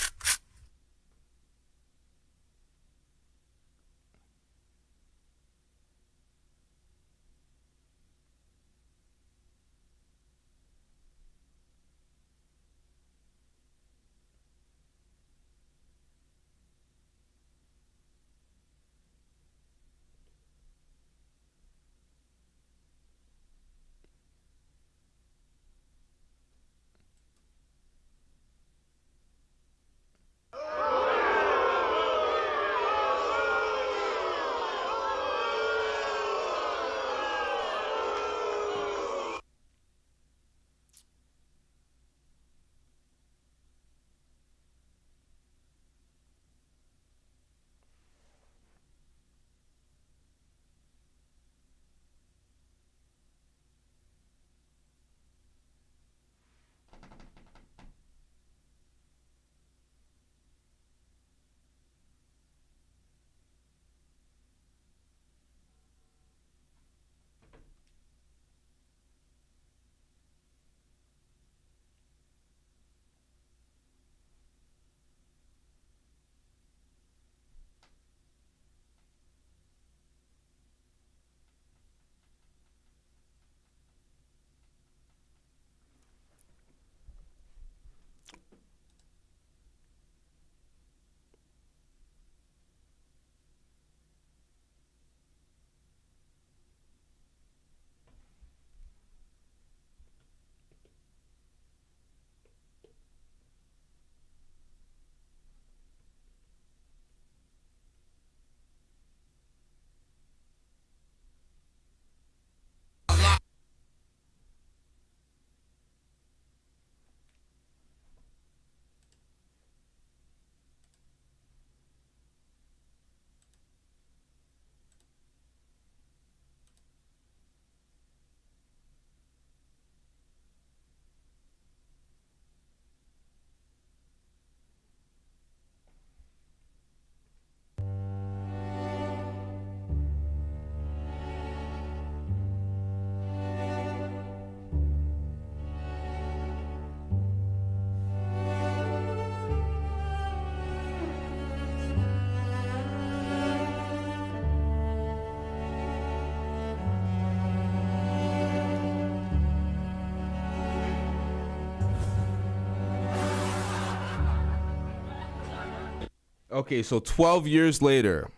Okay, so 12 years later,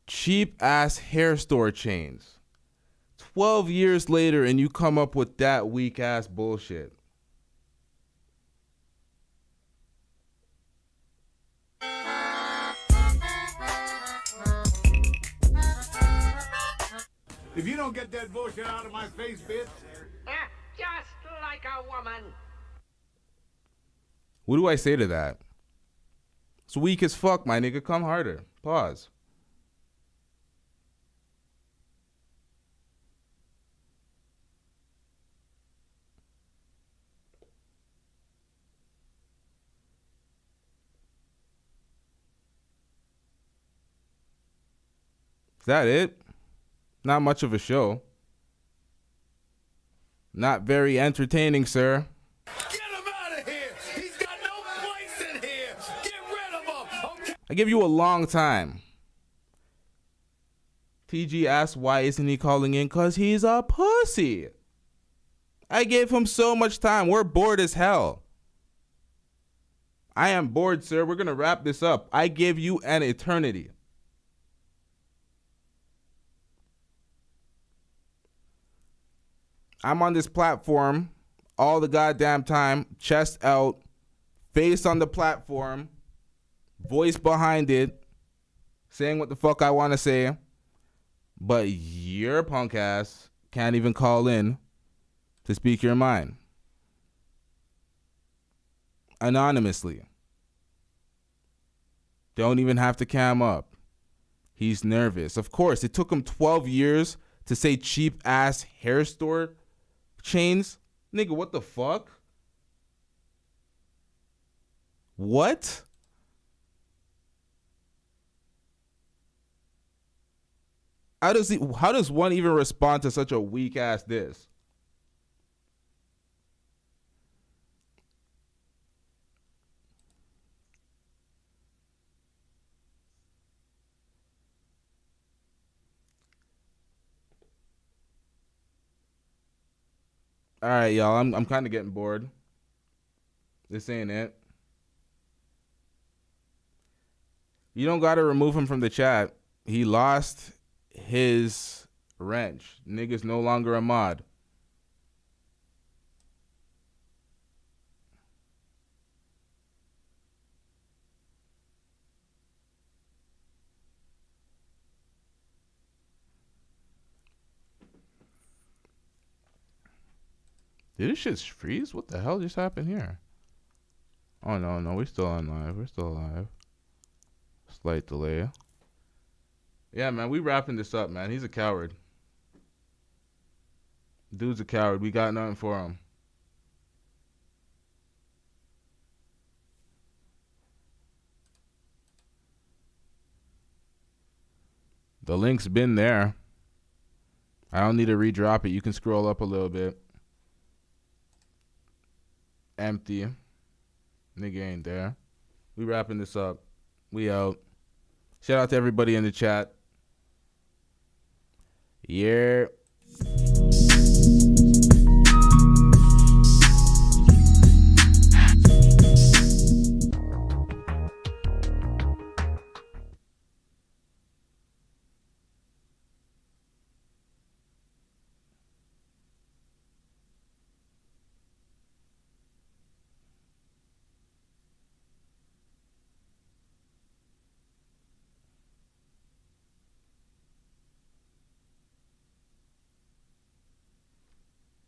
cheap ass hair store chains. 12 years later, and you come up with that weak ass bullshit. If you don't get that bullshit out of my face, bitch. Just like a woman. What do I say to that? It's weak as fuck, my nigga. Come harder. Pause. Is that it? Not much of a show. Not very entertaining, sir. Get him out of here. He's got no place in here. Get rid of him. Okay. I give you a long time. TG asked why isn't he calling in? Cause he's a pussy. I gave him so much time. We're bored as hell. I am bored, sir. We're gonna wrap this up. I give you an eternity. I'm on this platform all the goddamn time, chest out, face on the platform, voice behind it, saying what the fuck I want to say. But your punk ass can't even call in to speak your mind. Anonymously. Don't even have to cam up. He's nervous. Of course, it took him 12 years to say cheap ass hair store chains. Nigga, what the fuck? What? How does one even respond to such a weak ass diss? All right, y'all. I'm kind of getting bored. This ain't it. You don't got to remove him from the chat. He lost his wrench. Nigga's no longer a mod. Did this shit freeze? What the hell just happened here? Oh, no, we're still on live. We're still alive. Slight delay. Yeah, man, we wrapping this up, man. He's a coward. Dude's a coward. We got nothing for him. The link's been there. I don't need to redrop it. You can scroll up a little bit. Empty. Nigga ain't there. We wrapping this up. We out. Shout out to everybody in the chat. Yeah.